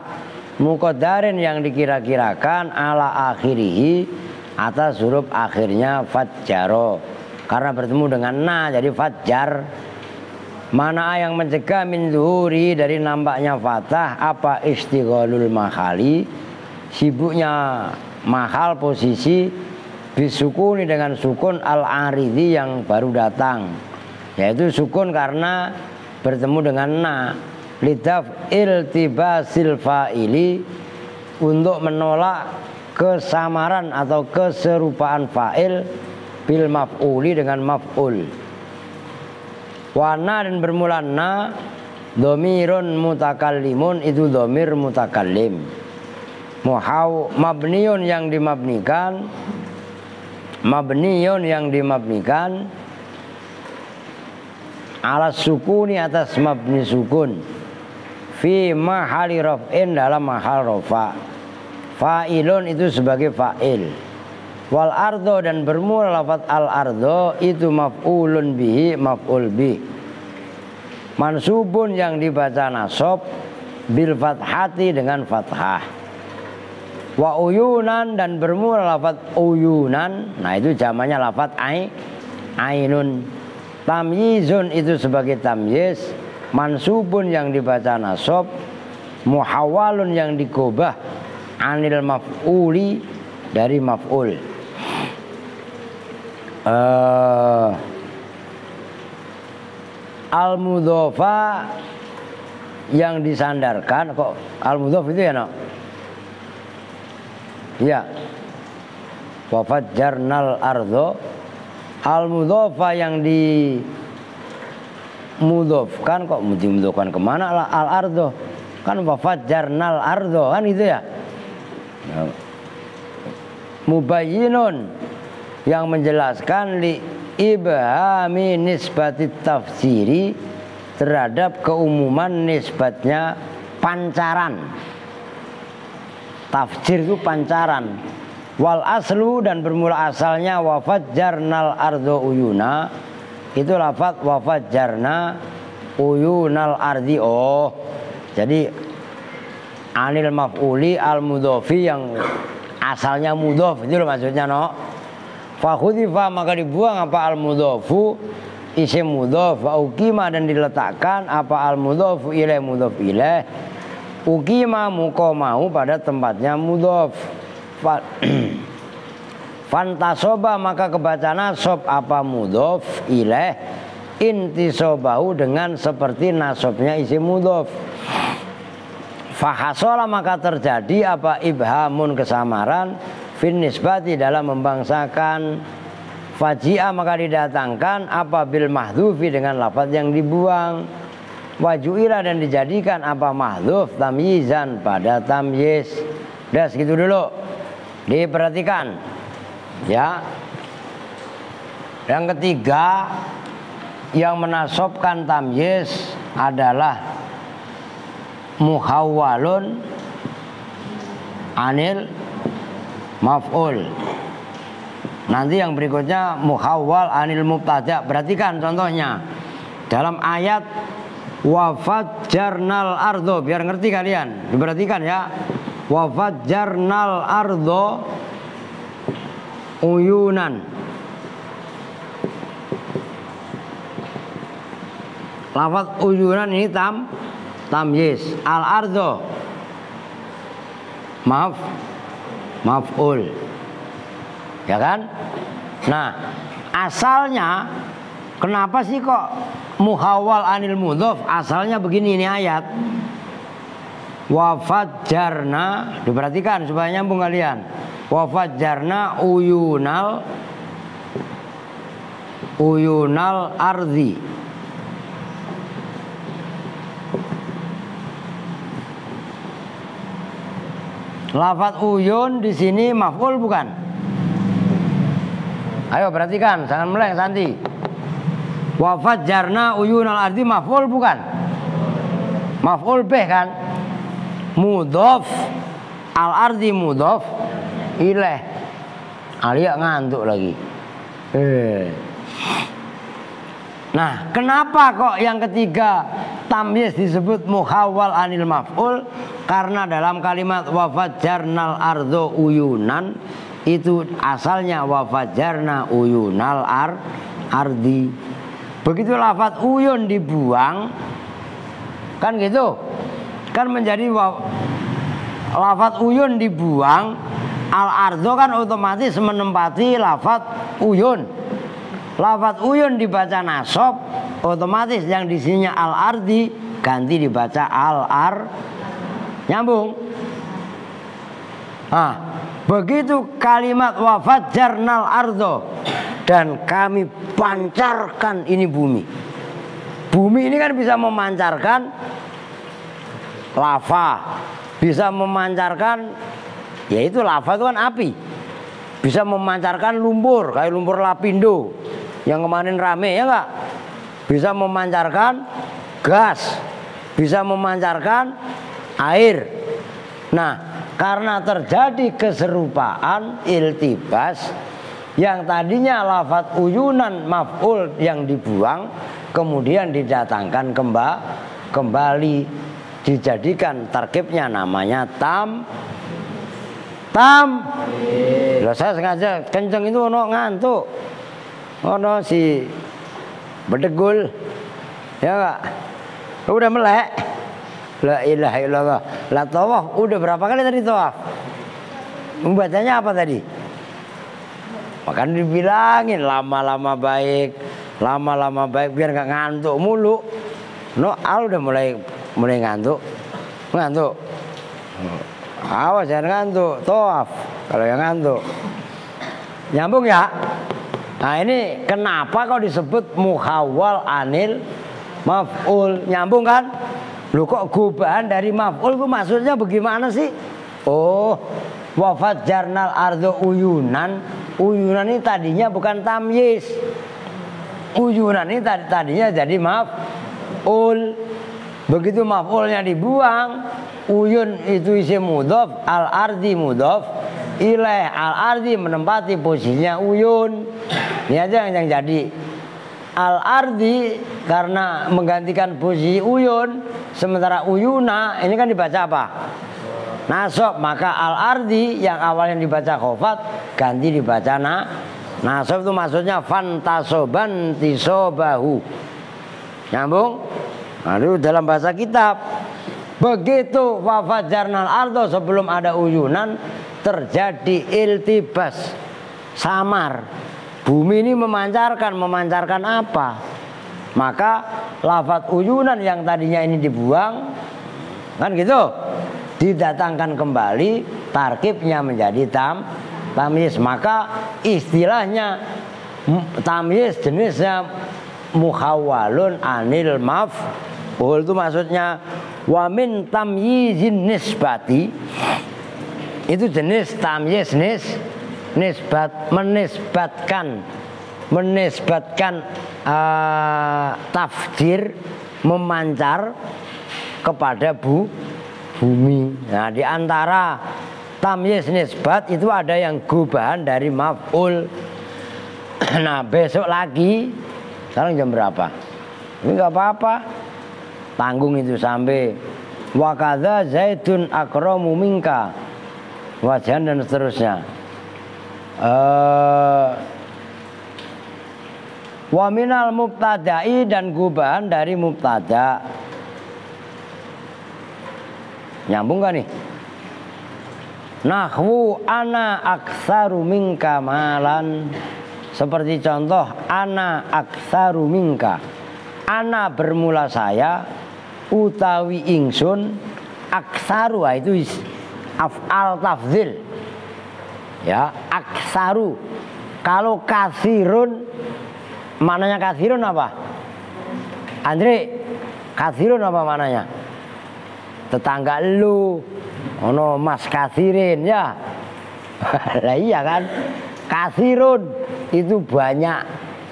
Muqaddarin, yang dikira-kirakan, ala akhirihi, atas huruf akhirnya fajjaro, karena bertemu dengan na jadi fajjar. Mana yang mencegah min zuhuri, dari nampaknya fatah, apa istighalul mahali, sibuknya mahal posisi, bisukuni, dengan sukun al-aridi, yang baru datang, yaitu sukun karena bertemu dengan na, lidaf iltibasil fa'ili, untuk menolak kesamaran atau keserupaan fa'il bil maf'uli dengan maf'ul. Wana, dan bermula na, domirun mutakallimun, itu domir mutakallim. Mabniun, yang dimabnikan, ala sukuni, atas mabni sukun, fi mahali raf'in, dalam mahal rafa. Fa'ilun, itu sebagai fa'il. Wal ardo, dan bermula lafadz al ardo, itu maf'ulun bihi, maf'ul bih. Mansubun, yang dibaca nasab, bil fathati, dengan fathah. Wa uyunan, dan bermula lafadz uyunan, nah itu jamannya lafadz ainun. Tamyizun, itu sebagai tamyiz. Mansubun, yang dibaca nasab, muhawalun, yang digobah, anil maf'uli, dari maf'ul. Al-mudhofa, yang disandarkan, kok al-mudhof itu ya no? Ya. Wa fajjarnal ardho, al-mudhofa, yang dimudhofkan, kok dimudhofkan kemana lah al-ardho? Kan wa fajjarnal ardho, kan itu ya. Mubayyinun, yang menjelaskan li ibhami nisbati tafsiri, terhadap keumuman nisbatnya pancaran. Tafsir itu pancaran. Wal aslu, dan bermula asalnya wa fajjarnal ardho uyuna, itu lafadz wa fajjarna uyunal ardi. Oh, jadi anil maf'uli al mudhofi, yang asalnya mudhof, itu loh maksudnya no. Fa khudifa, maka dibuang apa al mudhofu, isim mudhof, wa uqima, dan diletakkan apa al mudhofu ilaih, mudhof ilaih, uqima muqamahu, pada tempatnya mudhof. Fantasoba, maka kebaca nasab apa mudhof ilaih, intisobahu, dengan seperti nasabnya isim mudhof. Fahasola, maka terjadi apa ibhamun, kesamaran, fin nisbati, dalam membangsakan. Fajia, maka didatangkan apa bil mahdhufi, dengan lafaz yang dibuang. Wajuila, dan dijadikan apa mahdhuf tamyizan, pada tamyiz. Udah segitu dulu, diperhatikan ya. Yang ketiga, yang menasobkan tamyiz adalah muhawwalun anil maf'ul. Nanti yang berikutnya muhawwal anil mubtada. Perhatikan contohnya dalam ayat wa fajjarnal ardho, biar ngerti kalian. Diperhatikan ya. Wa fajjarnal ardho uyunan. Lafaz uyunan ini tamyiz. Al-ardo maf'ul. Ya kan? Nah, asalnya kenapa sih kok muhawwal anil mudhof? Asalnya begini, ini ayat. Wa fajjarna, diperhatikan supaya nyambung kalian. Wa fajjarna uyunal ardi. Lafaz uyun di sini maf'ul bukan? Ayo perhatikan, jangan meleng Santi. Wa fajjarna uyunal ardi maf'ul bukan? Maf'ul bih kan? Mudhof al ardi mudhof ilaih. Alia ngantuk lagi. Nah, kenapa kok yang ketiga tamyiz disebut muhawwal anil maf'ul? Karena dalam kalimat wa fajjarnal ardo uyunan itu asalnya wa fajjarna uyunal ardi. Begitu lafaz uyun dibuang, kan gitu, kan menjadi lafaz uyun dibuang, al ardo kan otomatis menempati lafaz uyun. Lafaz uyun dibaca nasab, otomatis yang di sininya al ardi ganti dibaca al nyambung. Nah, begitu kalimat wa fajjarnal ardo, dan kami pancarkan ini bumi. Bumi ini kan bisa memancarkan lava, bisa memancarkan, yaitu lava itu kan api, bisa memancarkan lumpur kayak lumpur lapindo yang kemarin rame, ya enggak? Bisa memancarkan gas, bisa memancarkan air. Nah, karena terjadi keserupaan iltibas, yang tadinya lafaz uyunan maf'ul yang dibuang kemudian didatangkan kembali, dijadikan tarkibnya namanya Lah saya sengaja kenceng itu ono ngantuk, ono si bedegul, ya enggak? Udah melek. La ilaha illallah. La tawaf udah berapa kali tadi tawaf? Membacanya apa tadi? Makan dibilangin lama-lama baik biar nggak ngantuk mulu. No, al udah mulai ngantuk. Awas jangan ngantuk, tawaf kalau yang ngantuk. Nyambung ya? Nah, ini kenapa kok disebut muhawwal anil maf'ul? Nyambung kan? Loh, kok gubahan dari maf'ul itu maksudnya bagaimana sih? Oh, wa fajjarnal ardo uyunan. Uyunan ini tadinya bukan tamyiz. Uyunan ini tadinya jadi maf'ul. Begitu maf'ulnya dibuang, uyun itu isim mudhof, al ardi mudhof ilaih. Al ardi menempati posisinya uyun. Ini aja yang jadi al ardi karena menggantikan posisi uyun. Sementara uyuna ini kan dibaca apa? Nasab. Maka al ardi yang awalnya dibaca khofat ganti dibaca nasab. Itu maksudnya fantasoban tisobahu. Nyambung? Nah, itu dalam bahasa kitab. Begitu wa fajjarnal ardo, sebelum ada uyunan terjadi iltibas, samar. Bumi ini memancarkan apa? Maka lafaz uyunan yang tadinya ini dibuang, kan gitu, didatangkan kembali, tarkibnya menjadi tamyiz. Maka istilahnya tamyiz jenisnya muhawwalun anil maf'ul. Itu maksudnya wa min tamyizin nisbati, itu jenis tamyiz nisbat, menisbatkan tafjir, memancar kepada bumi. Nah, di antara tamyiz nisbat itu ada yang gubahan dari maf'ul. Nah, besok lagi, sekarang jam berapa? Ini nggak apa-apa, tanggung itu sampai wa kadza zaidun akramu minka wajan dan seterusnya. Wa minal mubtada'i dan gubahan dari mubtada. Nyambung gak nih? Nahwu ana aktsaru minka malan. Seperti contoh ana aktsaru minka. Ana bermula saya, utawi ingsun, aktsaru itu af'al tafdzil. Ya, aktsaru. Kalau katsirun, maknanya katsirun apa? Andre, katsirun apa maknanya? Tetangga lu, ono mas katsirin ya. Lah iya kan? Katsirun itu banyak.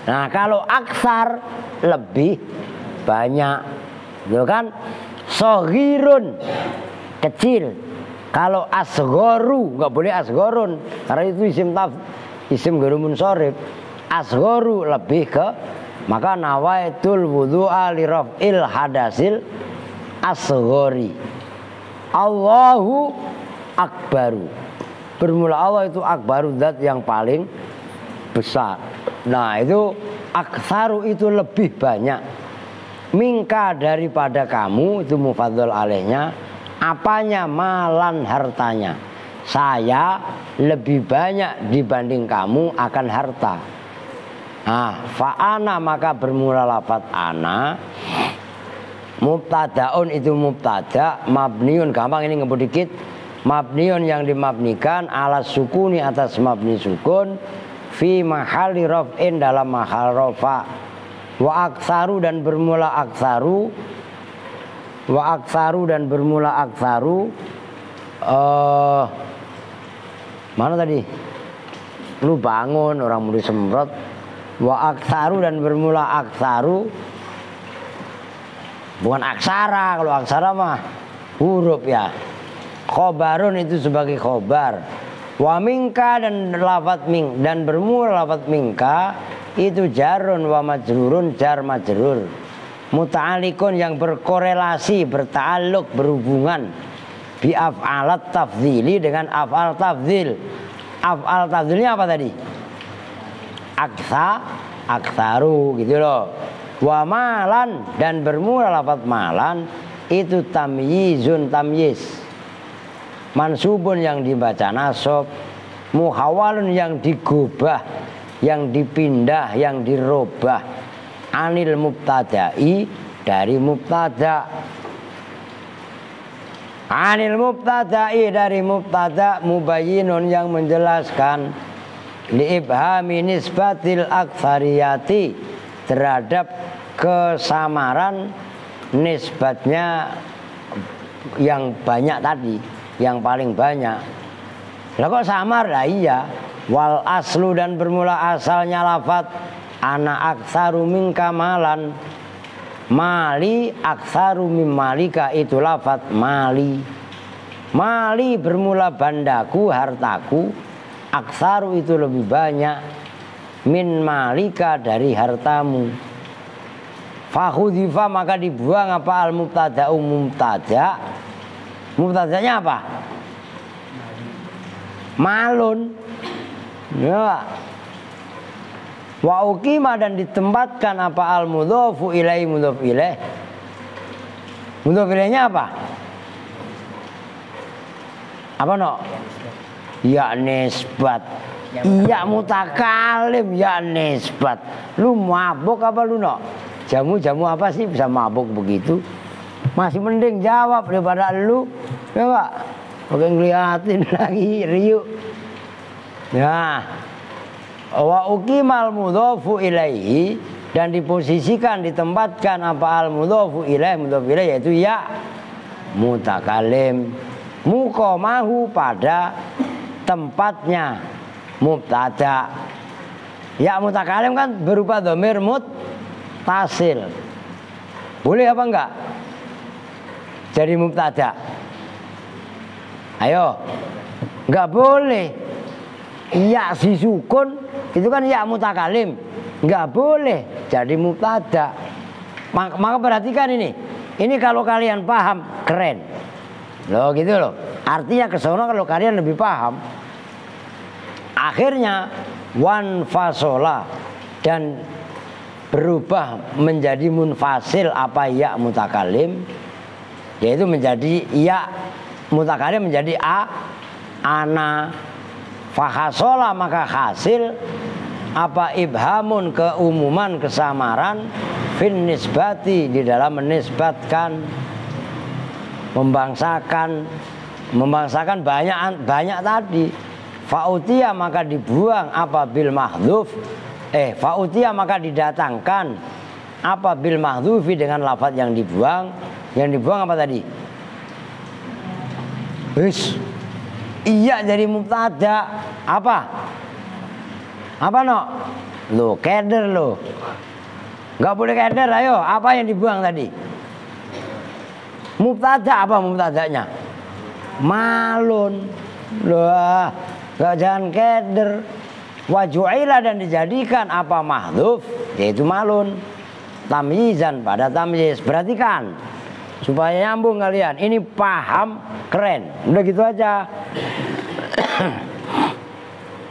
Nah, kalau aksar lebih banyak. Itu kan? Soghirun kecil. Kalau asghoru nggak boleh asghorun karena itu isim gharu munsharif. Asghoru lebih ke, maka nawaitul wudu'a li raf'il hadasil asghori. Allahu akbaru. Bermula Allah itu akbaru, zat yang paling besar. Nah, itu aktsaru itu lebih banyak. Mingka daripada kamu, itu mufadzal alaihnya. Apanya? Malan, hartanya. Saya lebih banyak dibanding kamu akan harta. Nah, fa'ana maka bermula lafaz ana. Mubtadaun itu mubtada, mabniun, gampang ini ngebut dikit. Mabniun yang dimabnikan ala sukuni atas mabni sukun, fi mahali raf'in dalam mahal rafa. Wa aktsaru dan bermula aktsaru. Wa aktsaru dan bermula aktsaru. Mana tadi? Lu bangun, orang mau disemprot. Wa aktsaru dan bermula aktsaru. Bukan aksara, kalau aksara mah huruf ya. Khobarun itu sebagai khobar. Wa minka dan lafadz ming dan bermula lafadz minka itu jarun wa majrurun, jar majrur. Muta'alikun yang berkorelasi, berta'aluk, berhubungan. Bi af'alat tafdzili dengan af'al tafdzil. Af'al tafdzilnya apa tadi? Aktsaru gitu loh. Wa malan dan bermula lafaz malan itu tamyizun, tamyiz. Mansubun yang dibaca nasab, muhawalun yang digubah, yang dipindah, yang dirubah. Anil mubtada'i dari mubtada. Anil mubtada'i dari mubtada, mubayyinun yang menjelaskan liibhami nisbatil aktsariyati terhadap kesamaran nisbatnya yang banyak tadi, yang paling banyak. Lah kok samar? Lah iya. Wal aslu dan bermula asalnya lafaz ana aktsaru minka malan. Mali aktsaru mim malika itu lafaz mali. Mali bermula bandaku, hartaku. Aktsaru itu lebih banyak min malika dari hartamu. Fahudifa maka dibuang apa al mubtada'u mubtada. Mubtadanya apa? Malun. Ya. Wa uqima dan ditempatkan apa al mudhofu ilaihi mudhof ilaih. Mudhof ilaihnya apa? Apa no? Ya nisbat. Iya mutakalim ya nisbat. Lu mabuk apa lu no? Jamu-jamu apa sih bisa mabuk begitu? Masih mending jawab daripada lu. Ya Pak. Oke ngeliatin lagi riuk. Ya. Wa uqimal mudhofu ilaihi dan diposisikan ditempatkan apa al mudhofu ilaih, mudhof ilaih yaitu ya mutakalim. Muqamahu pada tempatnya mubtada. Ya mutakalim kan berupa dhamir muttasil. Boleh apa enggak? Jadi mubtada. Ayo. Enggak boleh. Ya si sukun itu kan ya mutakalim. Enggak boleh jadi mubtada. Maka perhatikan ini. Ini kalau kalian paham keren. Loh gitu loh. Artinya kesono kalau kalian lebih paham. Akhirnya wan fasola dan berubah menjadi munfasil apa ya mutakalim, yaitu menjadi ya mutakalim menjadi ana. Fahasola maka hasil apa ibhamun keumuman kesamaran fin nisbati di dalam menisbatkan membangsakan banyak tadi. Fa'utiya maka dibuang apa bil mahdhuf fa'utiya maka didatangkan apa bil mahdhufi dengan lafaz yang dibuang apa tadi? Iya jadi mubtada apa no? Lo keder lo. Enggak boleh keder, ayo. Apa yang dibuang tadi? Mubtada apa mubtadanya? Malun. Loh, enggak jangan keder. Waju'ila dan dijadikan apa mahdhuf yaitu malun. Tamyizan pada tamyiz. Perhatikan supaya nyambung kalian. Ini paham keren. Udah gitu aja.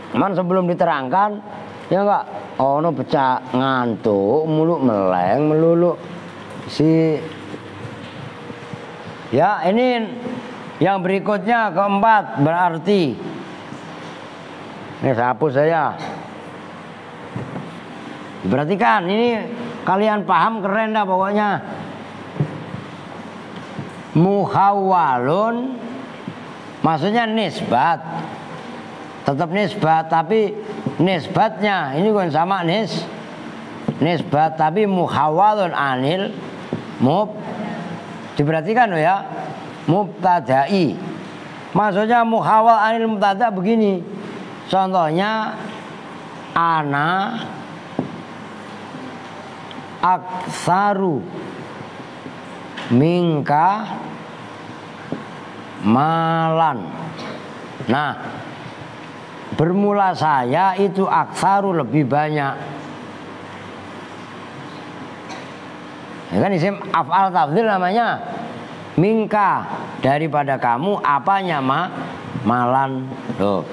Man sebelum diterangkan ya enggak ono pecah ngantuk muluk meleng melulu ya. Ini yang berikutnya keempat berarti ini sapu saya. Perhatikan ini kalian paham keren dah pokoknya. Muhawwalun maksudnya nisbat, tetap nisbat tapi nisbatnya ini bukan sama nisbat tapi muhawwalun anil diperhatikan loh ya, mubtada'i. Maksudnya muhawwal anil mubtada begini. Contohnya ana aktsaru minka malan. Nah, bermula saya itu aktsaru lebih banyak. Ya kan isim af'al tafdhil namanya. Minka daripada kamu apanya malan. Loh,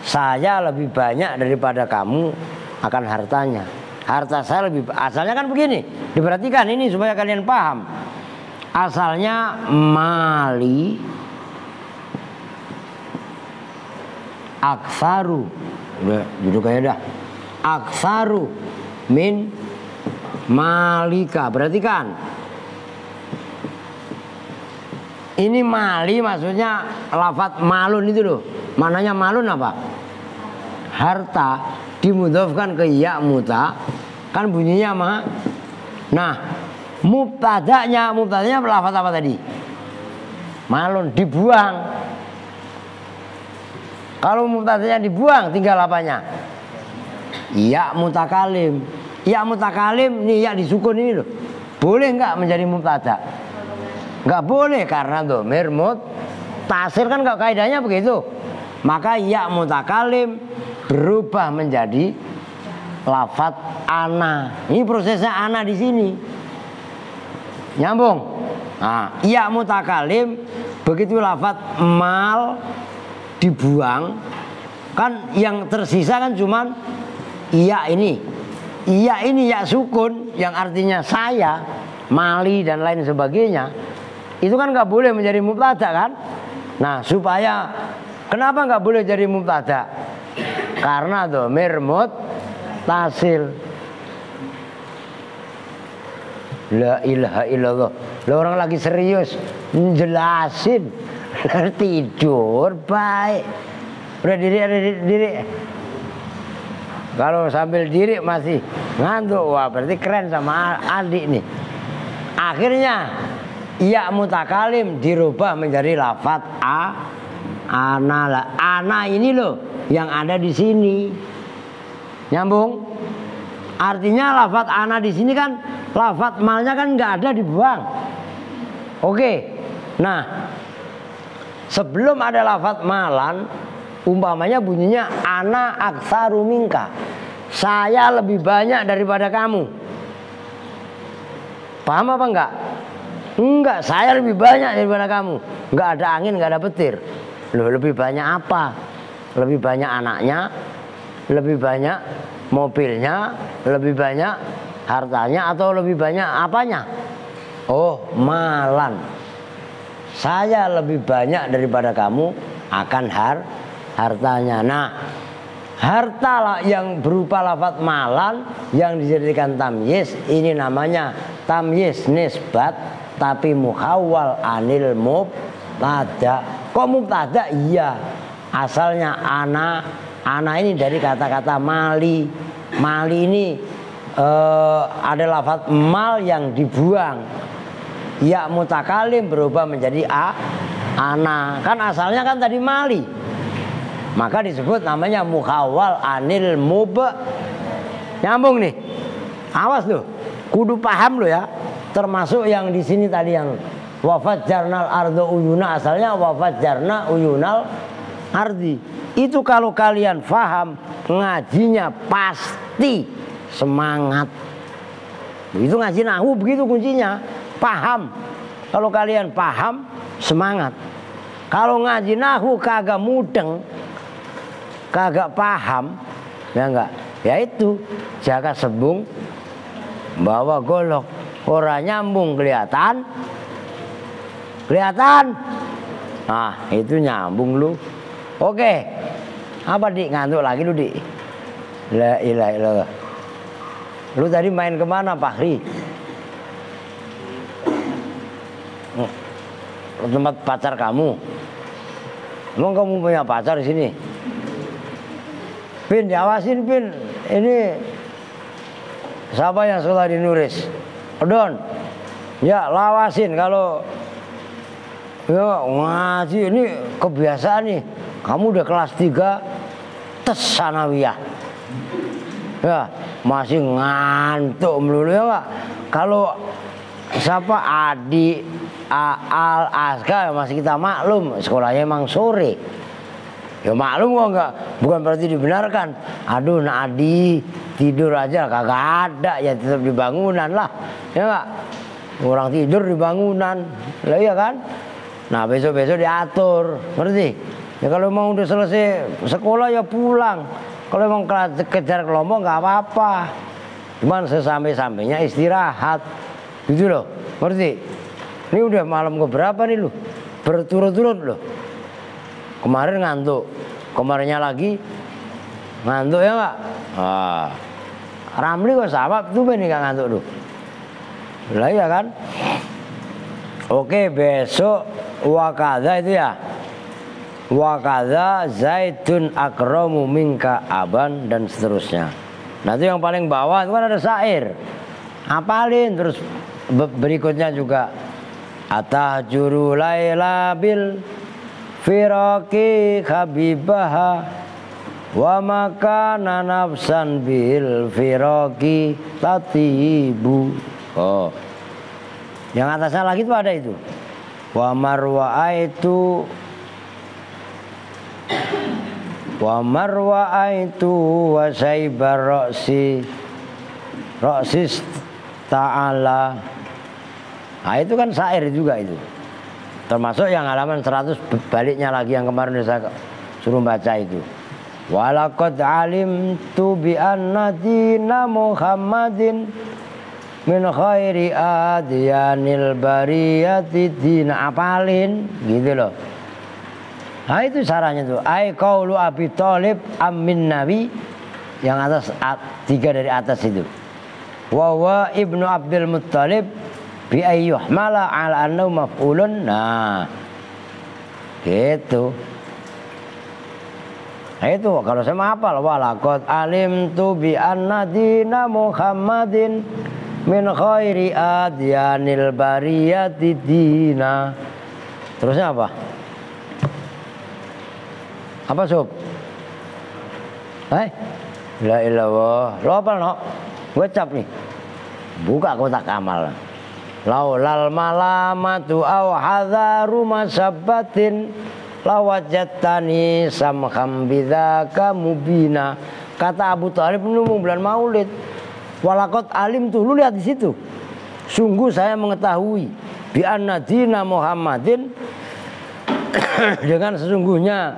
saya lebih banyak daripada kamu akan hartanya. Harta saya lebih asalnya kan begini. Diperhatikan ini supaya kalian paham. Asalnya mali aktsaru. Udah duduk aja dah. Aktsaru min malika. Perhatikan. Ini mali maksudnya lafadz malun itu loh. Maknanya malun apa? Harta dimudhofkan ke ya muta kan bunyinya Nah, mubtadanya lafadz apa tadi? Malun dibuang. Kalau mubtadanya dibuang tinggal apanya? Ya mutakalim. Ya mutakalim nih ya disukun ini loh. Boleh enggak menjadi mubtada? Enggak boleh karena dhamir muttasil kan enggak kaidahnya begitu. Maka ya mutakalim berubah menjadi lafadz ana. Ini prosesnya ana di sini. Nyambung. Nah, ya mutakalim begitu lafadz mal dibuang kan yang tersisa kan cuman iya ini ya sukun yang artinya saya, mali dan lain sebagainya. Itu kan nggak boleh menjadi mubtada kan? Nah supaya kenapa nggak boleh jadi mubtada? Karena dhamir muttasil. La ilaha illallah. Lah orang lagi serius jelasin tidur baik. Udah diri. Kalau sambil diri masih ngantuk, wah berarti keren sama adik nih. Akhirnya ya mutakalim dirubah menjadi lafadz ana. Ana ini loh yang ada di sini. Nyambung? Artinya lafadz ana di sini kan lafadz malnya kan nggak ada dibuang. Oke. Nah, sebelum ada lafadz malan, umpamanya bunyinya ana aktsaru minka. Saya lebih banyak daripada kamu. Paham apa enggak? Enggak, saya lebih banyak daripada kamu. Enggak ada angin, enggak ada petir. Loh, lebih banyak apa? Lebih banyak anaknya, lebih banyak mobilnya, lebih banyak hartanya atau lebih banyak apanya? Oh, malan. Saya lebih banyak daripada kamu akan hartanya. Nah, harta yang berupa lafadz malan yang dijadikan tamyiz, ini namanya tamyiz nisbat tapi muhawwal anil mubtada. Kok mubtada? Iya, asalnya ana ini dari kata-kata mali. Mali ini ada lafadz mal yang dibuang, ya mutakalim berubah menjadi ana. Kan asalnya kan tadi mali, maka disebut namanya muhawwal anil nyambung nih. Awas loh, kudu paham loh ya. Termasuk yang di sini tadi yang wafat jarnal ardo uyuna, asalnya wafat jarna uyunal ardi. Itu kalau kalian paham, ngajinya pasti semangat. Begitu ngaji nahwu, begitu kuncinya. Paham. Kalau kalian paham, semangat. Kalau ngaji nahwu kagak mudeng, kagak paham, ya enggak. Ya itu, jaga sebung, bawa golok. Orang nyambung kelihatan. Nah, itu nyambung lu. Oke. Apa Dik, ngantuk lagi lu Dik? La ilaha illallah. Lu tadi main kemana Fahri? Tempat pacar kamu. Emang kamu punya pacar di sini? Pin, diawasin Pin. Ini siapa yang sekolah di Nuris? Don. Ya, lawasin kalau ya ngaji ini kebiasaan nih. Kamu udah kelas 3 tes sanawiyah. Ya, masih ngantuk melulu ya Pak. Kalau siapa Adi, Al, Aska masih kita maklum, sekolahnya emang sore. Ya maklum kok enggak, bukan berarti dibenarkan. Aduh, nak Adi tidur aja kagak ada, ya tetap di bangunan lah. Ya enggak? Orang tidur di bangunan. Lah iya kan? Nah, besok-besok diatur, ngerti? Ya kalau mau udah selesai sekolah ya pulang. Kalau emang kejar kelompok nggak apa-apa. Cuman sesampai-sampainya istirahat. Gitu loh, ngerti? Ini udah malam keberapa nih lu? Berturut-turut loh. Kemarin ngantuk, kemarinnya lagi ngantuk ya nggak? Ramli kok sama tuh nih nggak ngantuk tuh. Lah iya kan? Oke, besok wakada itu ya. Wakada Zaidun akramu minka aban dan seterusnya. Nah itu yang paling bawah itu kan ada syair. Apalin terus berikutnya juga atahjuru laila bil firaqi habibaha wa makana nafsan bil firaqi tatibu. Oh. Yang atasnya lagi itu ada itu. Wa marwa itu wa saybar ro'sis ta'ala. Nah itu kan syair juga itu. Termasuk yang halaman 100 baliknya lagi yang kemarin saya suruh baca itu. Walaqad alimtu bi anna dina Muhammadin min khairi adyanil bariyati dina. Apalin gitu loh. Nah itu caranya tuh. Ai qaulu Abi Thalib amin nabi, yang atas 3 dari atas itu. Wa ibnu Abdul Muttalib bi ayyuhmala ala annahu maf'ulun. Nah gitu. Nah itu kalau saya mah hafal. Walaqad alimtu bi anna dina Muhammadin min khairi adyanil bariyati dina. Terusnya apa? Apa sob? La ilallah. Lo apa no? Gue cap nih. Buka kotak amal. Laulal malamatu aw hadzaru masabbatin lawajatani samkham bidzaka mubina. Kata Abu Thalib menunggu bulan Maulid. Walaqad alim tuh, lu lihat di situ. Sungguh saya mengetahui bi anna dina Muhammadin dengan sesungguhnya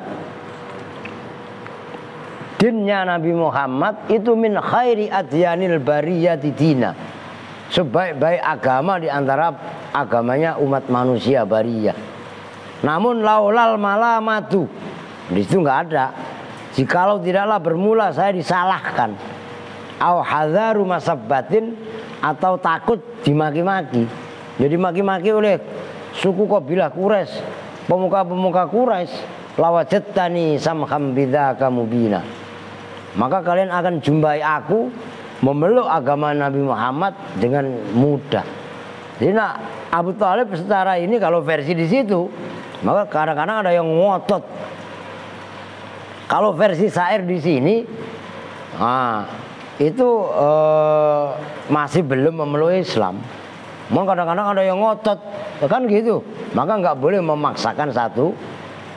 dinnya Nabi Muhammad itu min khairi adyanil bariyati dina, sebaik-baik agama di antara agamanya umat manusia bariyah. Namun laulal malamatu, di situ nggak ada. Jikalau tidaklah bermula saya disalahkan, au hadzaru masabbatin, atau takut dimaki-maki. Jadi maki-maki oleh suku kabilah Quraisy, pemuka-pemuka Quraisy, lawajattani samham bidzaka mubina. Maka kalian akan jumpai aku memeluk agama Nabi Muhammad dengan mudah. Jadi Abu Thalib secara ini kalau versi di situ, maka kadang-kadang ada yang ngotot. Kalau versi syair di sini, itu masih belum memeluk Islam. Maka kadang-kadang ada yang ngotot, kan gitu. Maka nggak boleh memaksakan satu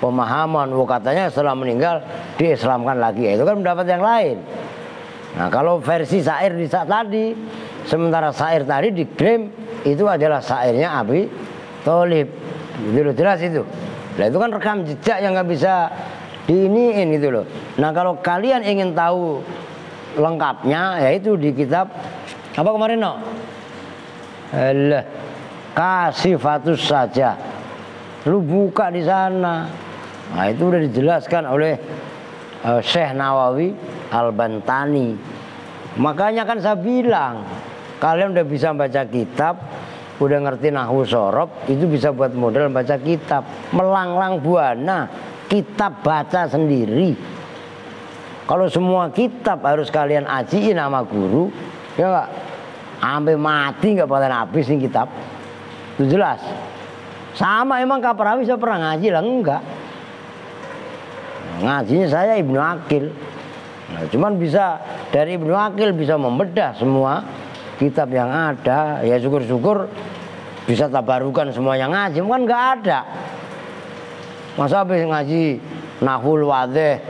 pemahaman. Katanya setelah meninggal diislamkan lagi, itu kan mendapat yang lain. Nah kalau versi syair di saat tadi, sementara syair tadi diklaim itu adalah syairnya Abi Thalib, itu jelas itu. Nah itu kan rekam jejak yang nggak bisa diiniin gitu loh. Nah kalau kalian ingin tahu lengkapnya, yaitu di kitab apa kemarin no? Kasifatus saja. Lu buka di sana. Nah itu udah dijelaskan oleh Syekh Nawawi Al-Bantani. Makanya kan saya bilang, kalian udah bisa baca kitab, udah ngerti nahwu sorob, itu bisa buat modal baca kitab. Melanglang buana, kitab baca sendiri. Kalau semua kitab harus kalian ajiin sama guru, ya enggak? Sampai mati nggak bakalan habis nih kitab. Itu jelas. Sama emang Kaparawi saya pernah ngaji lah, enggak. Ngajinya saya Ibnu Aqil. Nah, cuman bisa dari Ibnu Aqil bisa membedah semua kitab yang ada. Ya syukur-syukur bisa tabarukan semua yang ngaji, kan nggak ada. Masa habis ngaji Nahwul Wadih,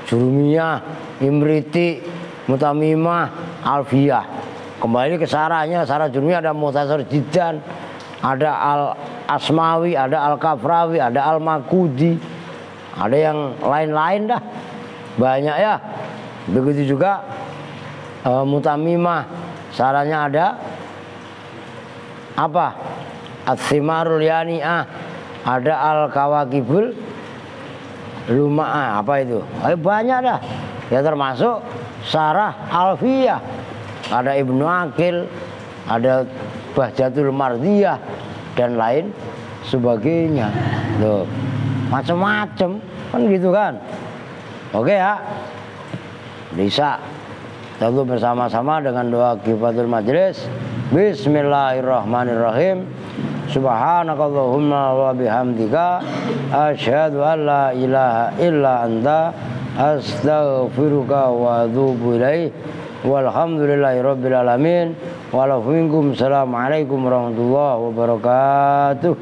Jurumiyah, Imriti, Mutamimah, Alfiyah. Kembali ke sarahnya, sarah Jurumiyah ada Muhtasar Jiddan, ada Al-Asmawi, ada Al-Kafrawi, ada Al-Makudi, ada yang lain-lain dah. Banyak ya. Begitu juga Mutamimah, sarahnya ada apa? At-Thimarul Yani'ah, ada Al-Kawakibul Luma'ah, apa itu? Banyak dah. Ya termasuk sarah Alfiyah. Ada Ibnu Aqil, ada Bahjatul Mardiyah dan lain sebagainya. Loh, macam-macam kan gitu kan. Oke ya. Bisa tentu bersama-sama dengan doa kifatul majlis. Bismillahirrahmanirrahim. Subhanakallahumma wa bihamdika asyhadu an la ilaha illa anta astaghfiruka wa atubu ilaik. Walhamdulillahirabbil alamin. Assalamualaikum warahmatullahi wabarakatuh.